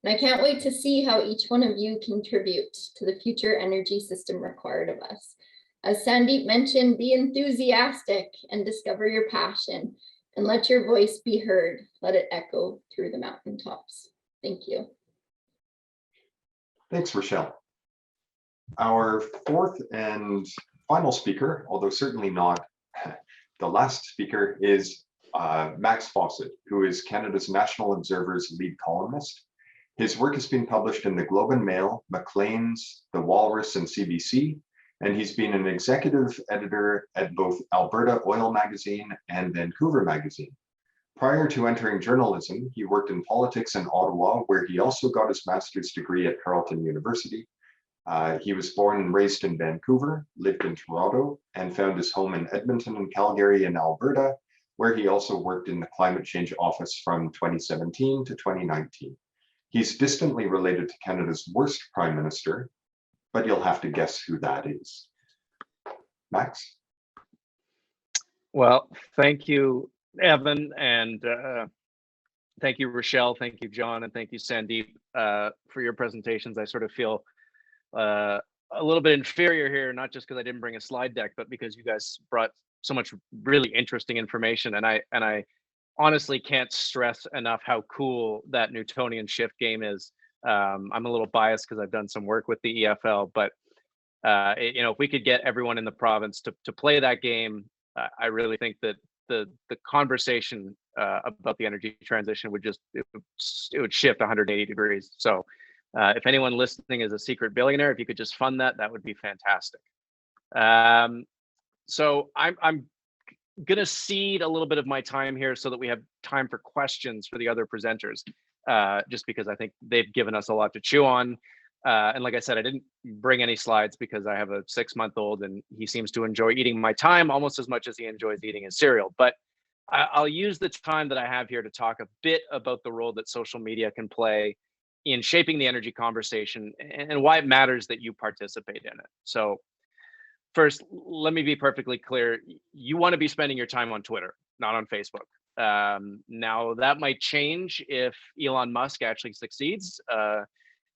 And I can't wait to see how each one of you contribute to the future energy system required of us. As Sandeep mentioned, be enthusiastic and discover your passion, and let your voice be heard. Let it echo through the mountaintops. Thank you. Thanks, Rochelle. Our fourth and final speaker, although certainly not the last speaker, is Max Fawcett, who is Canada's National Observer's lead columnist. His work has been published in the Globe and Mail, Maclean's, The Walrus, and CBC, and he's been an executive editor at both Alberta Oil Magazine and Vancouver Magazine. Prior to entering journalism, he worked in politics in Ottawa, where he also got his master's degree at Carleton University. He was born and raised in Vancouver, lived in Toronto, and found his home in Edmonton and Calgary in Alberta, where he also worked in the Climate Change Office from 2017 to 2019. He's distantly related to Canada's worst Prime Minister, but you'll have to guess who that is. Max? Well, thank you, Evan, and thank you, Rochelle, thank you, John, and thank you, Sandeep, for your presentations. I sort of feel a little bit inferior here, not just because I didn't bring a slide deck, but because you guys brought so much really interesting information, and I honestly can't stress enough how cool that Newtonian shift game is. I'm a little biased because I've done some work with the EFL, but if we could get everyone in the province to play that game, I really think that the conversation about the energy transition would would shift 180 degrees. So if anyone listening is a secret billionaire, if you could just fund that, that would be fantastic. So I'm going to cede a little bit of my time here so that we have time for questions for the other presenters, just because I think they've given us a lot to chew on. And like I said, I didn't bring any slides because I have a 6-month-old and he seems to enjoy eating my time almost as much as he enjoys eating his cereal. But I'll use the time that I have here to talk a bit about the role that social media can play in shaping the energy conversation and why it matters that you participate in it. So first, let me be perfectly clear. You want to be spending your time on Twitter, not on Facebook. Now, that might change if Elon Musk actually succeeds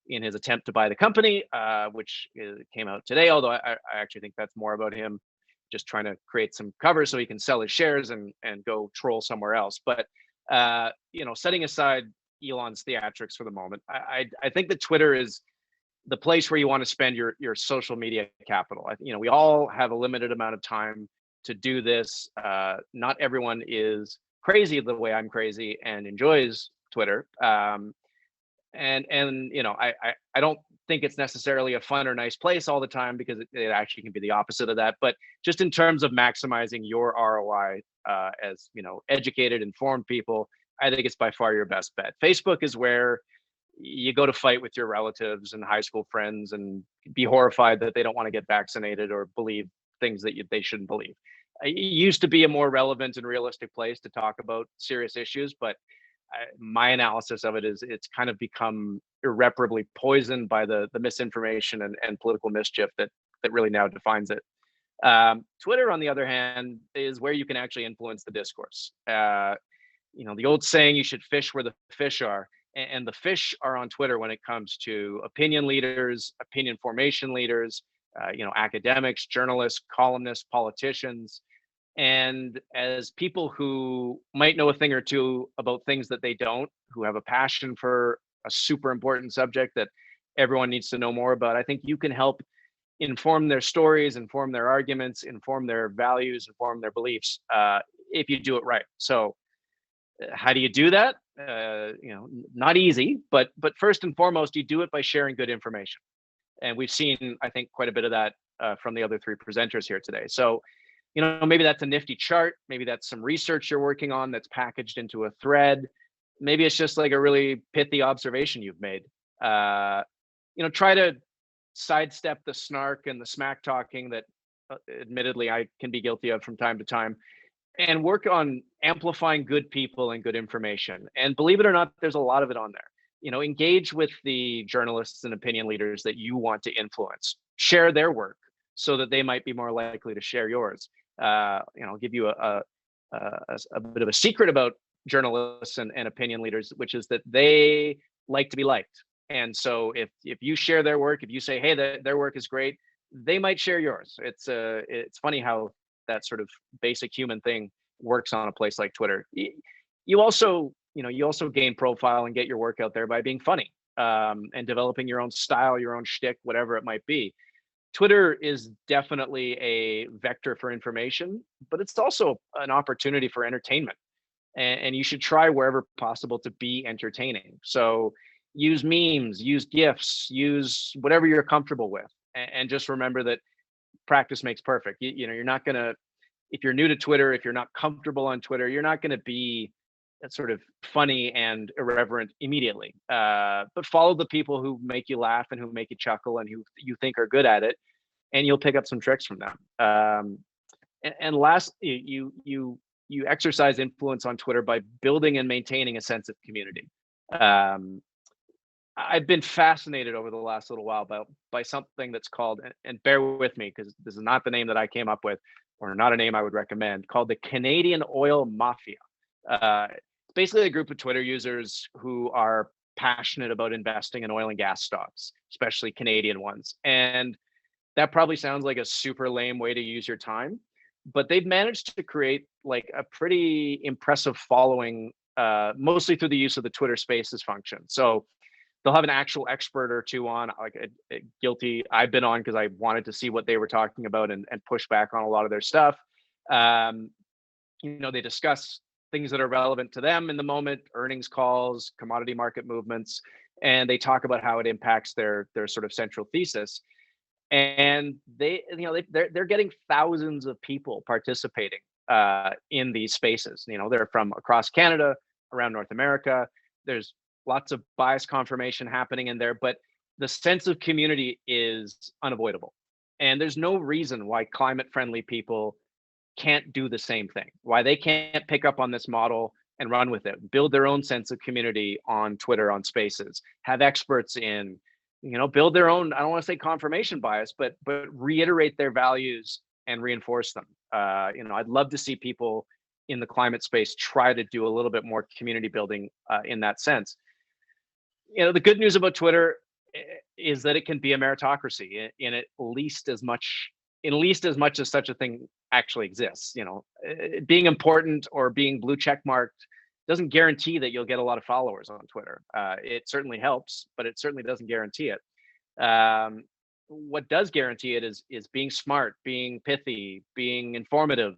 in his attempt to buy the company, which came out today, although I actually think that's more about him just trying to create some cover so he can sell his shares and go troll somewhere else. But setting aside Elon's theatrics for the moment, I think that Twitter is the place where you want to spend your social media capital. We all have a limited amount of time to do this. Not everyone is crazy the way I'm crazy and enjoys Twitter. I don't think it's necessarily a fun or nice place all the time, because it actually can be the opposite of that. But just in terms of maximizing your ROI as educated, informed people, I think it's by far your best bet. Facebook is where you go to fight with your relatives and high school friends and be horrified that they don't want to get vaccinated or believe things that they shouldn't believe. It used to be a more relevant and realistic place to talk about serious issues, but my analysis of it is it's kind of become irreparably poisoned by the misinformation and political mischief that really now defines it. Twitter, on the other hand, is where you can actually influence the discourse. The old saying, you should fish where the fish are. And the fish are on Twitter when it comes to opinion leaders, opinion formation leaders, academics, journalists, columnists, politicians. And as people who might know a thing or two about things that they don't, who have a passion for a super important subject that everyone needs to know more about, I think you can help inform their stories, inform their arguments, inform their values, inform their beliefs, if you do it right. So how do you do that? Not easy, but first and foremost, you do it by sharing good information. And we've seen, I think, quite a bit of that from the other three presenters here today. So, maybe that's a nifty chart. Maybe that's some research you're working on that's packaged into a thread. Maybe it's just like a really pithy observation you've made. Try to sidestep the snark and the smack talking that admittedly I can be guilty of from time to time, and work on amplifying good people and good information. And believe it or not, there's a lot of it on there. Engage with the journalists and opinion leaders that you want to influence. Share their work so that they might be more likely to share yours. I'll give you a bit of a secret about journalists and opinion leaders, which is that they like to be liked. And so if you share their work, if you say, hey, their work is great, they might share yours. It's funny how that sort of basic human thing works on a place like Twitter. You also, you also gain profile and get your work out there by being funny, and developing your own style, your own shtick, whatever it might be. Twitter is definitely a vector for information, but it's also an opportunity for entertainment. And you should try wherever possible to be entertaining. So use memes, use GIFs, use whatever you're comfortable with. And just remember that practice makes perfect. You're not gonna, if you're new to Twitter, if you're not comfortable on Twitter, you're not gonna be sort of funny and irreverent immediately. But follow the people who make you laugh and who make you chuckle and who you think are good at it, and you'll pick up some tricks from them. And last, you exercise influence on Twitter by building and maintaining a sense of community. I've been fascinated over the last little while by something that's called, and bear with me because this is not the name that I came up with, or not a name I would recommend, called the Canadian Oil Mafia. It's basically a group of Twitter users who are passionate about investing in oil and gas stocks, especially Canadian ones. And that probably sounds like a super lame way to use your time, but they've managed to create like a pretty impressive following, mostly through the use of the Twitter Spaces function. So they'll have an actual expert or two on, like a guilty I've been on because I wanted to see what they were talking about and push back on a lot of their stuff. They discuss things that are relevant to them in the moment, earnings calls, commodity market movements, and they talk about how it impacts their sort of central thesis. And they're getting thousands of people participating in these spaces. They're from across Canada, around North America. There's lots of bias confirmation happening in there, but the sense of community is unavoidable. And there's no reason why climate-friendly people can't do the same thing, why they can't pick up on this model and run with it, build their own sense of community on Twitter, on Spaces, have experts in, build their own, I don't want to say confirmation bias, but reiterate their values and reinforce them. I'd love to see people in the climate space try to do a little bit more community building in that sense. The good news about Twitter is that it can be a meritocracy in at least as much as such a thing actually exists. Being important or being blue check marked doesn't guarantee that you'll get a lot of followers on Twitter. It certainly helps, but it certainly doesn't guarantee it. What does guarantee it is being smart, being pithy, being informative,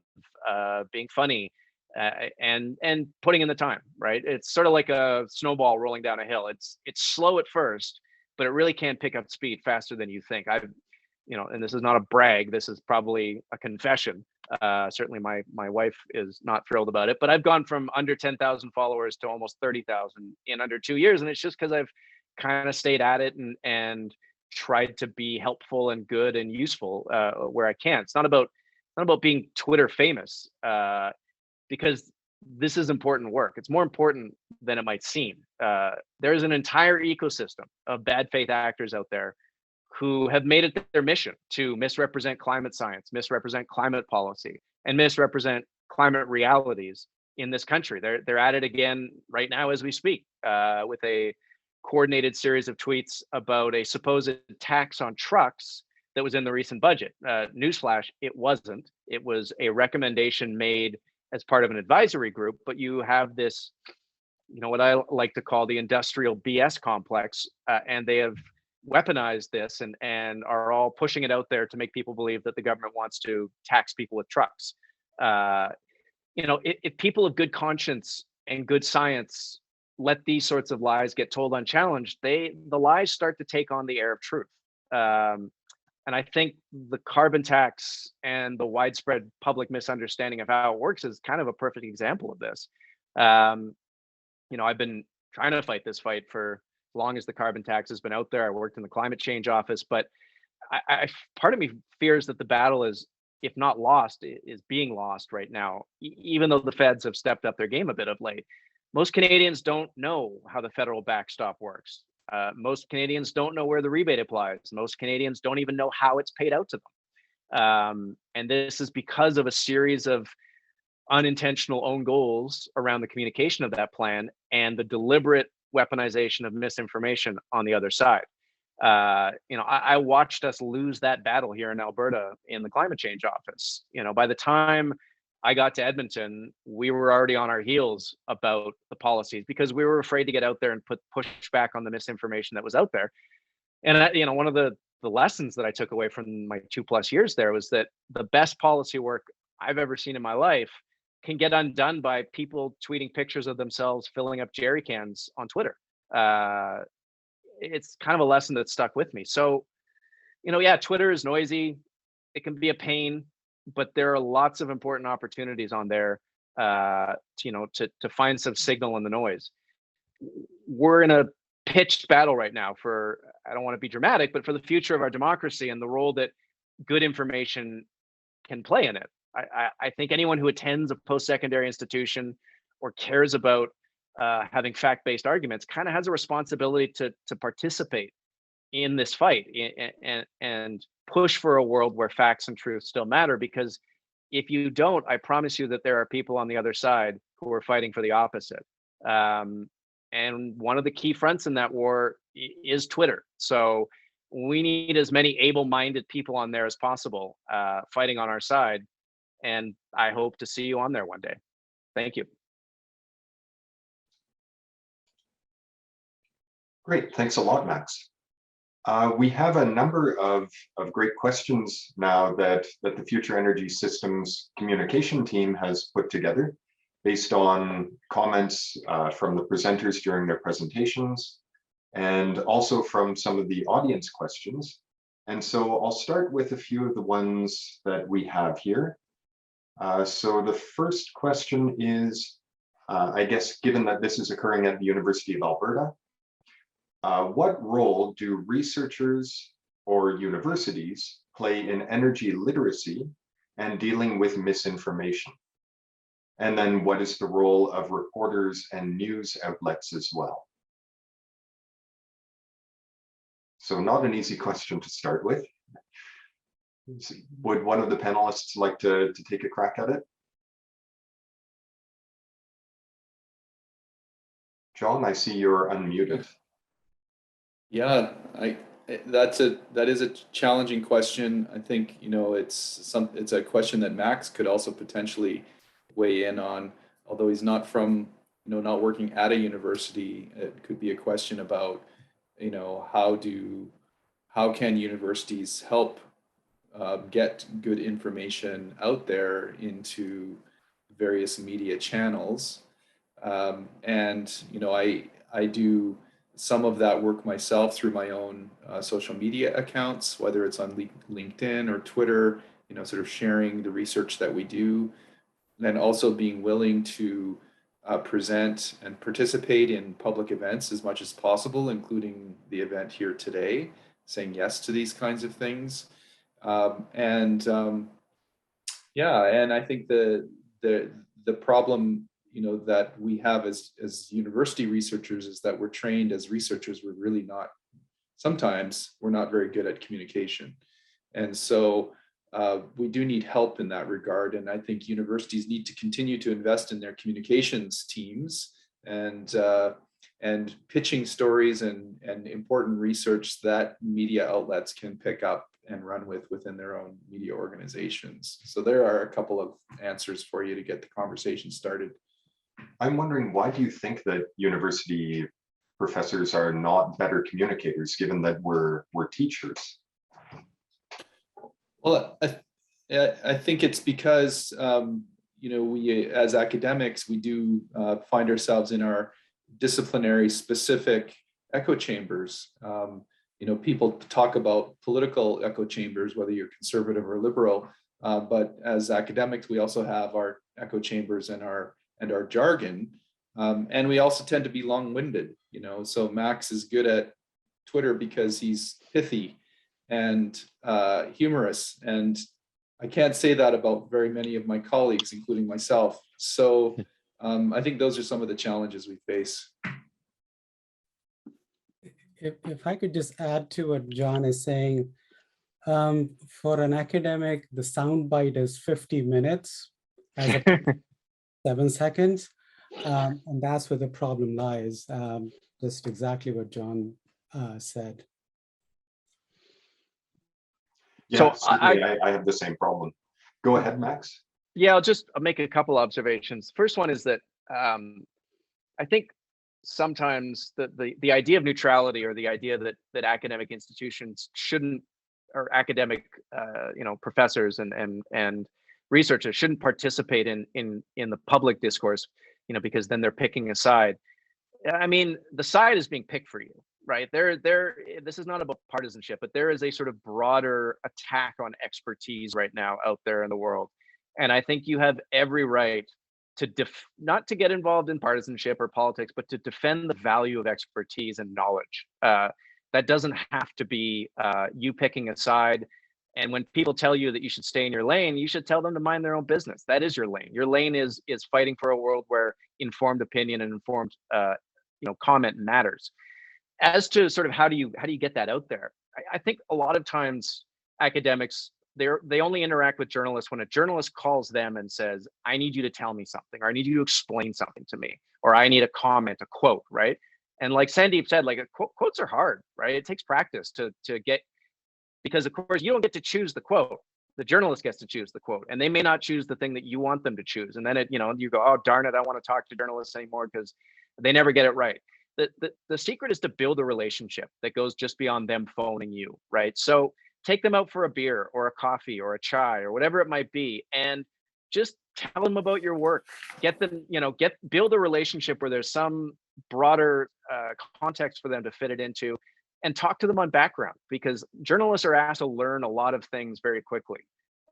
being funny, and putting in the time, right? It's sort of like a snowball rolling down a hill. It's slow at first, but it really can pick up speed faster than you think. And this is not a brag, this is probably a confession. Certainly my wife is not thrilled about it, but I've gone from under 10,000 followers to almost 30,000 in under 2 years. And it's just because I've kind of stayed at it and tried to be helpful and good and useful where I can. It's not about being Twitter famous, because this is important work. It's more important than it might seem. There's an entire ecosystem of bad faith actors out there who have made it their mission to misrepresent climate science, misrepresent climate policy, and misrepresent climate realities in this country. They're at it again right now as we speak, with a coordinated series of tweets about a supposed tax on trucks that was in the recent budget. Newsflash, it wasn't. It was a recommendation made as part of an advisory group, but you have this, what I like to call the industrial BS complex, and they have weaponized this and are all pushing it out there to make people believe that the government wants to tax people with trucks. If people of good conscience and good science let these sorts of lies get told unchallenged, the lies start to take on the air of truth. And I think the carbon tax and the widespread public misunderstanding of how it works is kind of a perfect example of this. I've been trying to fight this fight for as long as the carbon tax has been out there. I worked in the climate change office, but part of me fears that the battle is, if not lost, is being lost right now, even though the feds have stepped up their game a bit of late. Most Canadians don't know how the federal backstop works. Most Canadians don't know where the rebate applies. Most Canadians don't even know how it's paid out to them. And this is because of a series of unintentional own goals around the communication of that plan and the deliberate weaponization of misinformation on the other side. I watched us lose that battle here in Alberta in the climate change office. By the time I got to Edmonton, we were already on our heels about the policies because we were afraid to get out there and push back on the misinformation that was out there. And one of the lessons that I took away from my 2+ years there was that the best policy work I've ever seen in my life can get undone by people tweeting pictures of themselves filling up jerry cans on Twitter. It's kind of a lesson that stuck with me. So, yeah, Twitter is noisy. It can be a pain, but there are lots of important opportunities on there, to find some signal in the noise. We're in a pitched battle right now for, I don't want to be dramatic, but for the future of our democracy and the role that good information can play in it. I think anyone who attends a post-secondary institution or cares about having fact-based arguments kind of has a responsibility to participate in this fight and push for a world where facts and truth still matter. Because if you don't, I promise you that there are people on the other side who are fighting for the opposite. And one of the key fronts in that war is Twitter. So we need as many able-minded people on there as possible fighting on our side. And I hope to see you on there one day. Thank you. Great, thanks a lot, Max. We have a number of great questions now that the Future Energy Systems communication team has put together based on comments from the presenters during their presentations and also from some of the audience questions. And so I'll start with a few of the ones that we have here. So the first question is, I guess, given that this is occurring at the University of Alberta, what role do researchers or universities play in energy literacy and dealing with misinformation? And then what is the role of reporters and news outlets as well? So not an easy question to start with. Would one of the panelists like to take a crack at it? John, I see you're unmuted. Yeah, that is a challenging question. I think it's a question that Max could also potentially weigh in on, although he's not from not working at a university. It could be a question about how can universities help get good information out there into various media channels. And I do some of that work myself through my own social media accounts, whether it's on LinkedIn or Twitter, sort of sharing the research that we do, and then also being willing to present and participate in public events as much as possible, including the event here today, saying yes to these kinds of things. And I think the problem that we have as university researchers is that we're trained as researchers. Sometimes we're not very good at communication. And so we do need help in that regard. And I think universities need to continue to invest in their communications teams and pitching stories and important research that media outlets can pick up and run within their own media organizations. So there are a couple of answers for you to get the conversation started. I'm wondering, why do you think that university professors are not better communicators, given that we're teachers? Well, I think it's because we as academics, we do find ourselves in our disciplinary specific echo chambers. People talk about political echo chambers, whether you're conservative or liberal, but as academics, we also have our echo chambers and our jargon, and we also tend to be long-winded. So Max is good at Twitter because he's pithy and humorous, and I can't say that about very many of my colleagues, including myself. So I think those are some of the challenges we face. If I could just add to what John is saying, for an academic, the soundbite is 50 minutes as a 7 seconds. And that's where the problem lies. Just exactly what John said. Yeah, So I I have the same problem. Go ahead, Max. yeah, I'll make a couple observations. First one is that I think sometimes the idea of neutrality, or the idea that academic institutions shouldn't, or academic professors and researchers shouldn't participate in the public discourse, because then they're picking a side. I mean, the side is being picked for you, right? This is not about partisanship, but there is a sort of broader attack on expertise right now out there in the world. And I think you have every right to not to get involved in partisanship or politics, but to defend the value of expertise and knowledge. That doesn't have to be you picking a side. And when people tell you that you should stay in your lane, you should tell them to mind their own business. That is your lane. Your lane is fighting for a world where informed opinion and informed comment matters. As to sort of how do you get that out there, I think a lot of times academics, they only interact with journalists when a journalist calls them and says, I need you to tell me something, or I need you to explain something to me, or I need a comment, a quote, right? And like Sandeep said, like quotes are hard, right? It takes practice to get, because of course you don't get to choose the quote. The journalist gets to choose the quote, and they may not choose the thing that you want them to choose. And then you go, oh darn it, I don't want to talk to journalists anymore because they never get it right. The secret is to build a relationship that goes just beyond them phoning you, right? So take them out for a beer or a coffee or a chai or whatever it might be, and just tell them about your work. Get them, build a relationship where there's some broader context for them to fit it into, and talk to them on background, because journalists are asked to learn a lot of things very quickly.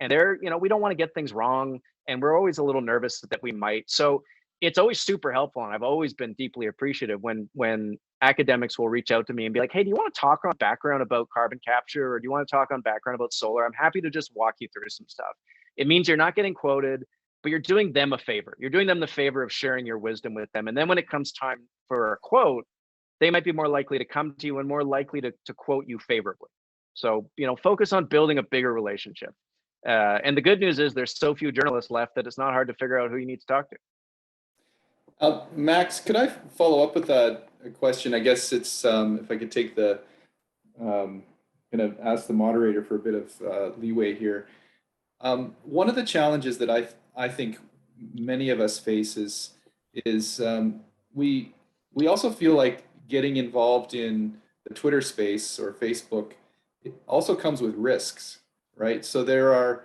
And we don't want to get things wrong, and we're always a little nervous that we might. So it's always super helpful, and I've always been deeply appreciative when academics will reach out to me and be like, hey, do you want to talk on background about carbon capture, or do you want to talk on background about solar? I'm happy to just walk you through some stuff. It means you're not getting quoted, but you're doing them a favor. You're doing them the favor of sharing your wisdom with them. And then when it comes time for a quote, they might be more likely to come to you and more likely to quote you favorably. So, focus on building a bigger relationship. And the good news is there's so few journalists left that it's not hard to figure out who you need to talk to. Max, could I follow up with a question? I guess it's if I could take the kind of ask the moderator for a bit of leeway here. One of the challenges that I think many of us face is we also feel like getting involved in the Twitter space or Facebook, it also comes with risks, right? So there are,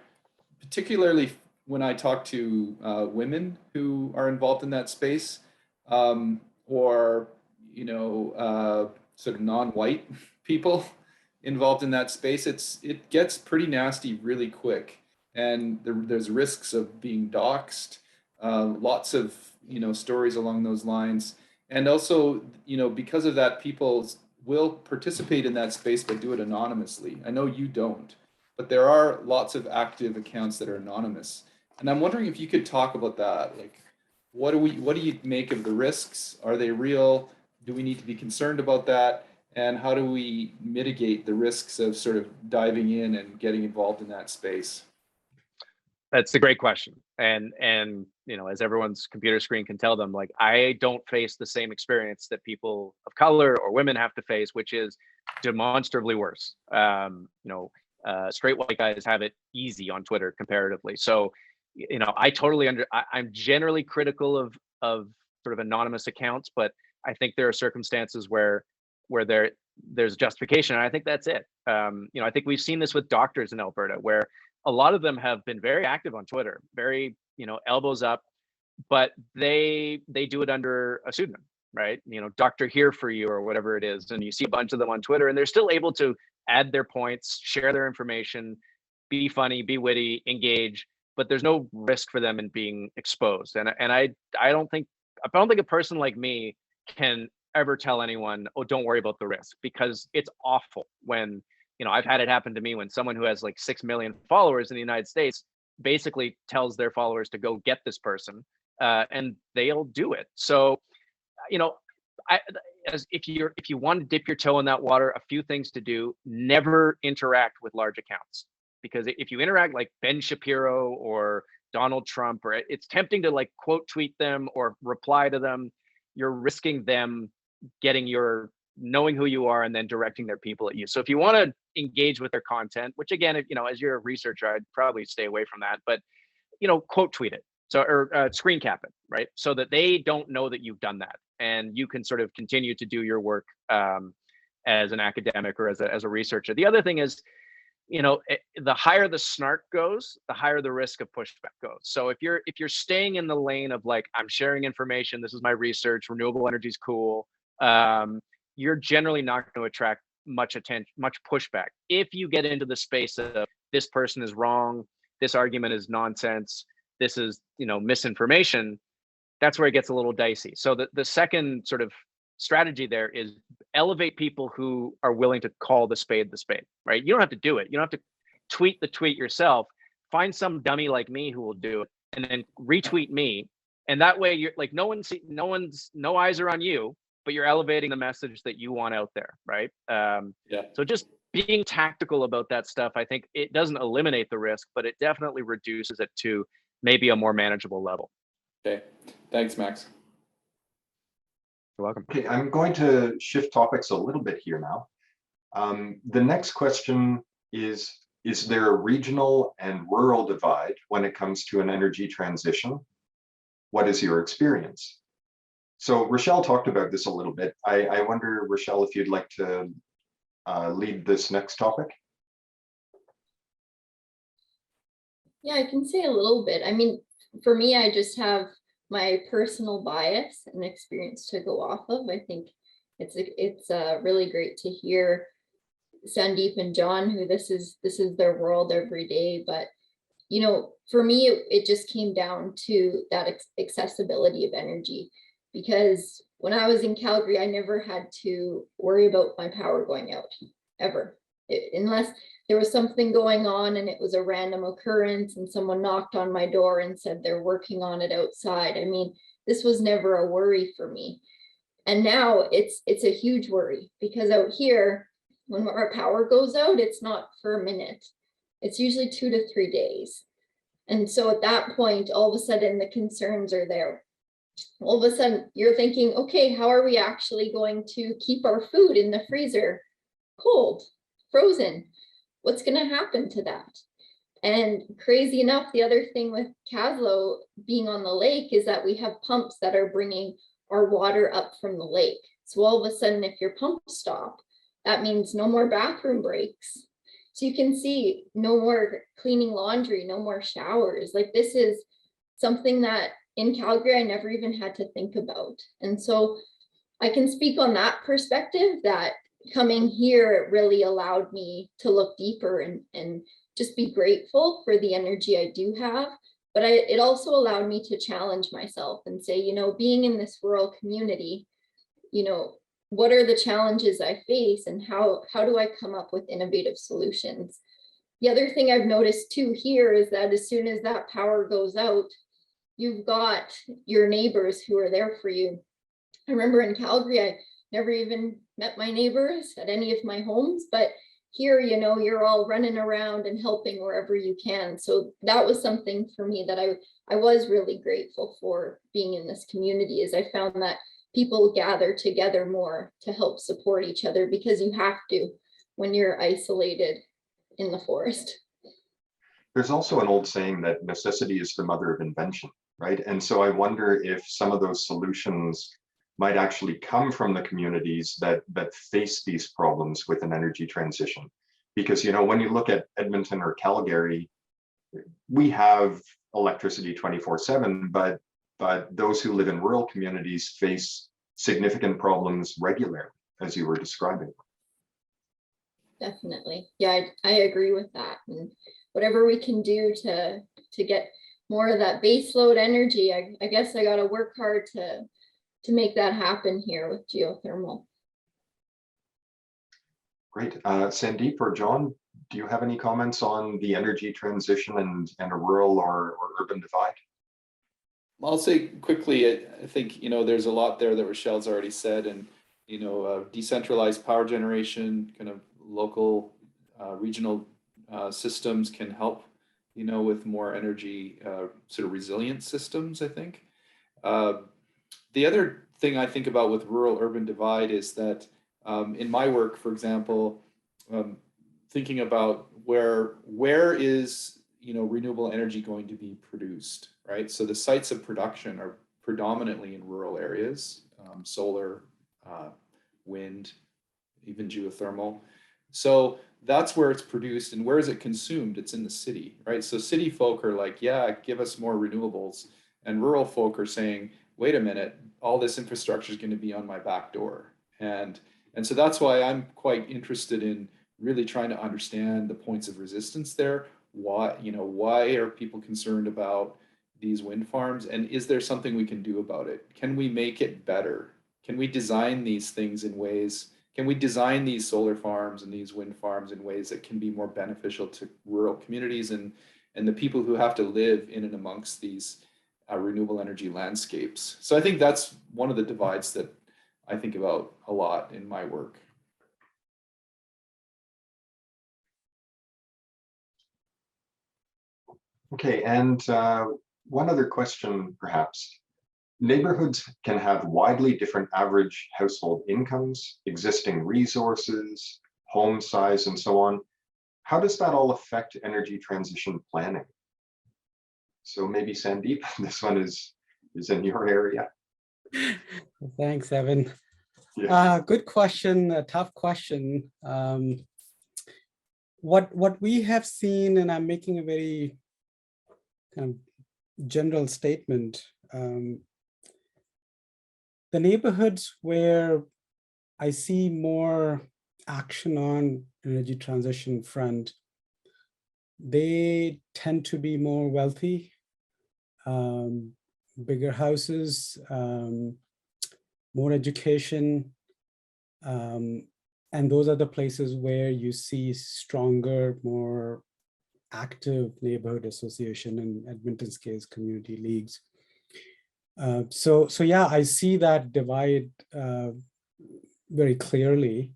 particularly when I talk to women who are involved in that space, or sort of non-white people involved in that space, it gets pretty nasty really quick, and there's risks of being doxxed, lots of stories along those lines, and also because of that, people will participate in that space but do it anonymously. I know you don't, but there are lots of active accounts that are anonymous. And I'm wondering if you could talk about that. Like, what do you make of the risks? Are they real? Do we need to be concerned about that? And how do we mitigate the risks of sort of diving in and getting involved in that space? That's a great question. And as everyone's computer screen can tell them, like, I don't face the same experience that people of color or women have to face, which is demonstrably worse. Straight white guys have it easy on Twitter comparatively. So, I totally I'm generally critical of sort of anonymous accounts, but I think there are circumstances where there's justification, and I think that's it. I think we've seen this with doctors in Alberta, where a lot of them have been very active on Twitter, very elbows up, but they do it under a pseudonym, right? Doctor here for you or whatever it is, and you see a bunch of them on Twitter, and they're still able to add their points, share their information, be funny, be witty, engage, but there's no risk for them in being exposed. And I don't think a person like me can ever tell anyone, oh, don't worry about the risk, because it's awful when, I've had it happen to me when someone who has like 6 million followers in the United States basically tells their followers to go get this person, and they'll do it. So, if you want to dip your toe in that water, a few things to do: never interact with large accounts, because if you interact like Ben Shapiro or Donald Trump, or it's tempting to like quote tweet them or reply to them. You're risking them knowing who you are and then directing their people at you. So if you want to engage with their content, which again, if, as you're a researcher, I'd probably stay away from that, but, quote tweet it. So, or screen cap it, right? So that they don't know that you've done that, and you can sort of continue to do your work as an academic or as a researcher. The other thing is, the higher the snark goes, the higher the risk of pushback goes. So if you're staying in the lane of like, I'm sharing information, this is my research, renewable energy is cool, you're generally not going to attract much attention, much pushback. If you get into the space of this person is wrong, this argument is nonsense, this is misinformation, that's where it gets a little dicey. So the second sort of strategy there is elevate people who are willing to call the spade, right? You don't have to do it. You don't have to tweet the tweet yourself. Find some dummy like me who will do it, and then retweet me. And that way you're like, no eyes are on you, but you're elevating the message that you want out there, right? So just being tactical about that stuff, I think it doesn't eliminate the risk, but it definitely reduces it to maybe a more manageable level. Okay, thanks, Max. You're welcome. Okay, I'm going to shift topics a little bit here now. The next question is there a regional and rural divide when it comes to an energy transition? What is your experience? So Rochelle talked about this a little bit. I wonder, Rochelle, if you'd like to lead this next topic. Yeah, I can say a little bit. I mean, for me, I just have my personal bias and experience to go off of. I think it's really great to hear Sandeep and John, who this is their world every day. But for me, it just came down to that accessibility of energy, because when I was in Calgary, I never had to worry about my power going out ever, unless there was something going on and it was a random occurrence and someone knocked on my door and said they're working on it outside. I mean, this was never a worry for me. And now it's a huge worry, because out here, when our power goes out, it's not for a minute. It's usually 2 to 3 days. And so at that point, all of a sudden the concerns are there. All of a sudden you're thinking, okay, how are we actually going to keep our food in the freezer cold, frozen? What's going to happen to that? And crazy enough, the other thing with Caslow being on the lake is that we have pumps that are bringing our water up from the lake. So all of a sudden, if your pumps stop, that means no more bathroom breaks. So you can see no more cleaning laundry, no more showers. Like, this is something that in Calgary, I never even had to think about. And so I can speak on that perspective, that coming here, it really allowed me to look deeper and just be grateful for the energy I do have. But it also allowed me to challenge myself and say, being in this rural community, what are the challenges I face, and how do I come up with innovative solutions? The other thing I've noticed too here is that as soon as that power goes out, you've got your neighbors who are there for you. I remember in Calgary, I never even met my neighbors at any of my homes, but here, you're all running around and helping wherever you can. So that was something for me that I was really grateful for being in this community, is I found that people gather together more to help support each other, because you have to when you're isolated in the forest. There's also an old saying that necessity is the mother of invention, right? And so I wonder if some of those solutions might actually come from the communities that face these problems with an energy transition. Because, when you look at Edmonton or Calgary, we have electricity 24/7, but those who live in rural communities face significant problems regularly, as you were describing. Definitely. Yeah, I agree with that. And whatever we can do to get more of that baseload energy, I guess I got to work hard to make that happen here with geothermal. Great. Sandeep or John, do you have any comments on the energy transition and a rural or urban divide? I'll say quickly, I think, there's a lot there that Rochelle's already said, and, decentralized power generation, kind of local, regional systems can help, with more energy, sort of resilient systems, I think. The other thing I think about with rural urban divide is that in my work, for example, thinking about where is renewable energy going to be produced, right? So the sites of production are predominantly in rural areas, solar, wind, even geothermal. So that's where it's produced, and where is it consumed? It's in the city, right? So city folk are like, yeah, give us more renewables, and rural folk are saying, wait a minute, all this infrastructure is going to be on my back door. And so that's why I'm quite interested in really trying to understand the points of resistance there. Why are people concerned about these wind farms, and is there something we can do about it? Can we make it better? Can we design these things in ways? Can we design these solar farms and these wind farms in ways that can be more beneficial to rural communities and the people who have to live in and amongst these renewable energy landscapes? So I think that's one of the divides that I think about a lot in my work. Okay, and one other question, perhaps. Neighborhoods can have widely different average household incomes, existing resources, home size, and so on. How does that all affect energy transition planning? So maybe Sandeep, this one is in your area. Thanks, Evan. Yeah. Good question, a tough question. What we have seen, and I'm making a very kind of general statement, the neighborhoods where I see more action on energy transition front, they tend to be more wealthy, bigger houses, more education, and those are the places where you see stronger, more active neighborhood association, in Edmonton's case, community leagues. So yeah, I see that divide very clearly.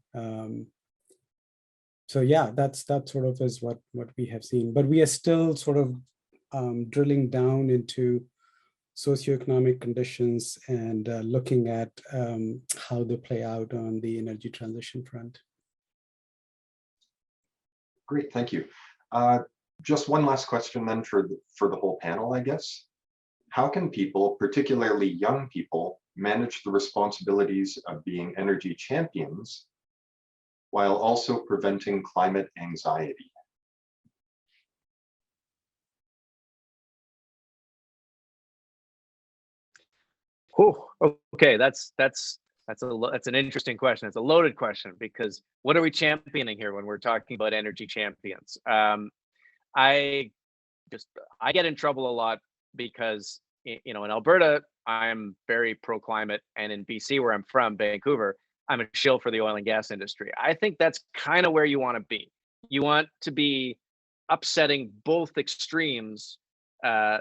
So yeah, that's sort of is what we have seen, but we are still sort of drilling down into socioeconomic conditions and looking at how they play out on the energy transition front. Great, thank you. Just one last question then for the whole panel, I guess. How can people, particularly young people, manage the responsibilities of being energy champions while also preventing climate anxiety? Oh, okay, that's an interesting question. It's a loaded question, because what are we championing here when we're talking about energy champions? I get in trouble a lot because in Alberta, I'm very pro-climate, and in BC, where I'm from, Vancouver, I'm a shill for the oil and gas industry. I think that's kind of where you want to be. You want to be upsetting both extremes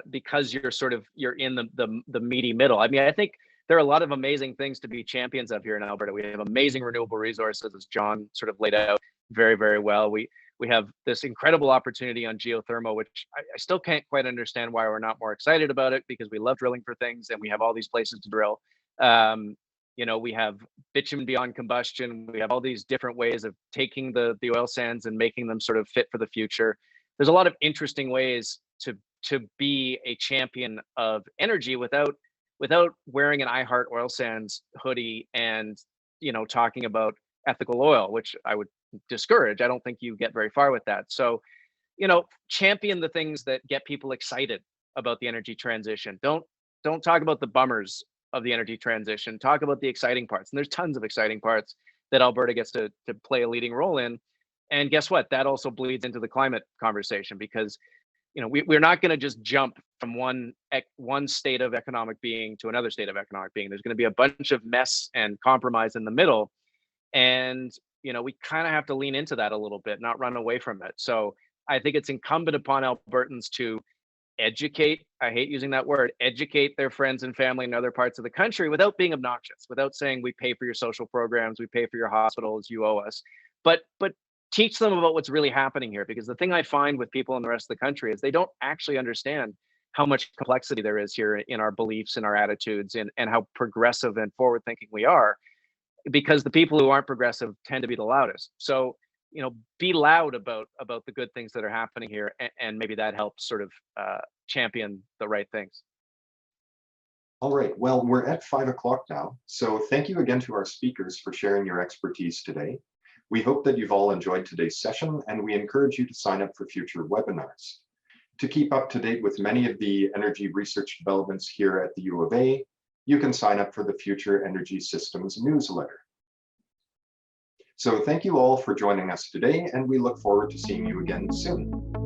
because you're in the meaty middle. I mean, I think there are a lot of amazing things to be champions of here in Alberta. We have amazing renewable resources, as John sort of laid out very, very well. We have this incredible opportunity on geothermal, which I still can't quite understand why we're not more excited about it, because we love drilling for things and we have all these places to drill. We have bitumen beyond combustion. We have all these different ways of taking the oil sands and making them sort of fit for the future. There's a lot of interesting ways to be a champion of energy without wearing an I Heart Oil Sands hoodie and talking about ethical oil, which I would discourage. I don't think you get very far with that. So, champion the things that get people excited about the energy transition. Don't talk about the bummers of the energy transition. Talk about the exciting parts. And there's tons of exciting parts that Alberta gets to play a leading role in. And guess what? That also bleeds into the climate conversation, because we're not going to just jump from one state of economic being to another state of economic being. There's going to be a bunch of mess and compromise in the middle. And we kind of have to lean into that a little bit, not run away from it. So I think it's incumbent upon Albertans to educate, I hate using that word, educate their friends and family in other parts of the country without being obnoxious, without saying we pay for your social programs, we pay for your hospitals, you owe us. But teach them about what's really happening here, because the thing I find with people in the rest of the country is they don't actually understand how much complexity there is here in our beliefs and our attitudes, and how progressive and forward thinking we are, because the people who aren't progressive tend to be the loudest. So be loud about the good things that are happening here, and maybe that helps sort of champion the right things. All right, well, we're at 5 o'clock now, so thank you again to our speakers for sharing your expertise today. We hope that you've all enjoyed today's session, and we encourage you to sign up for future webinars. To keep up to date with many of the energy research developments here at the U of A, you can sign up for the Future Energy Systems newsletter. So thank you all for joining us today, and we look forward to seeing you again soon.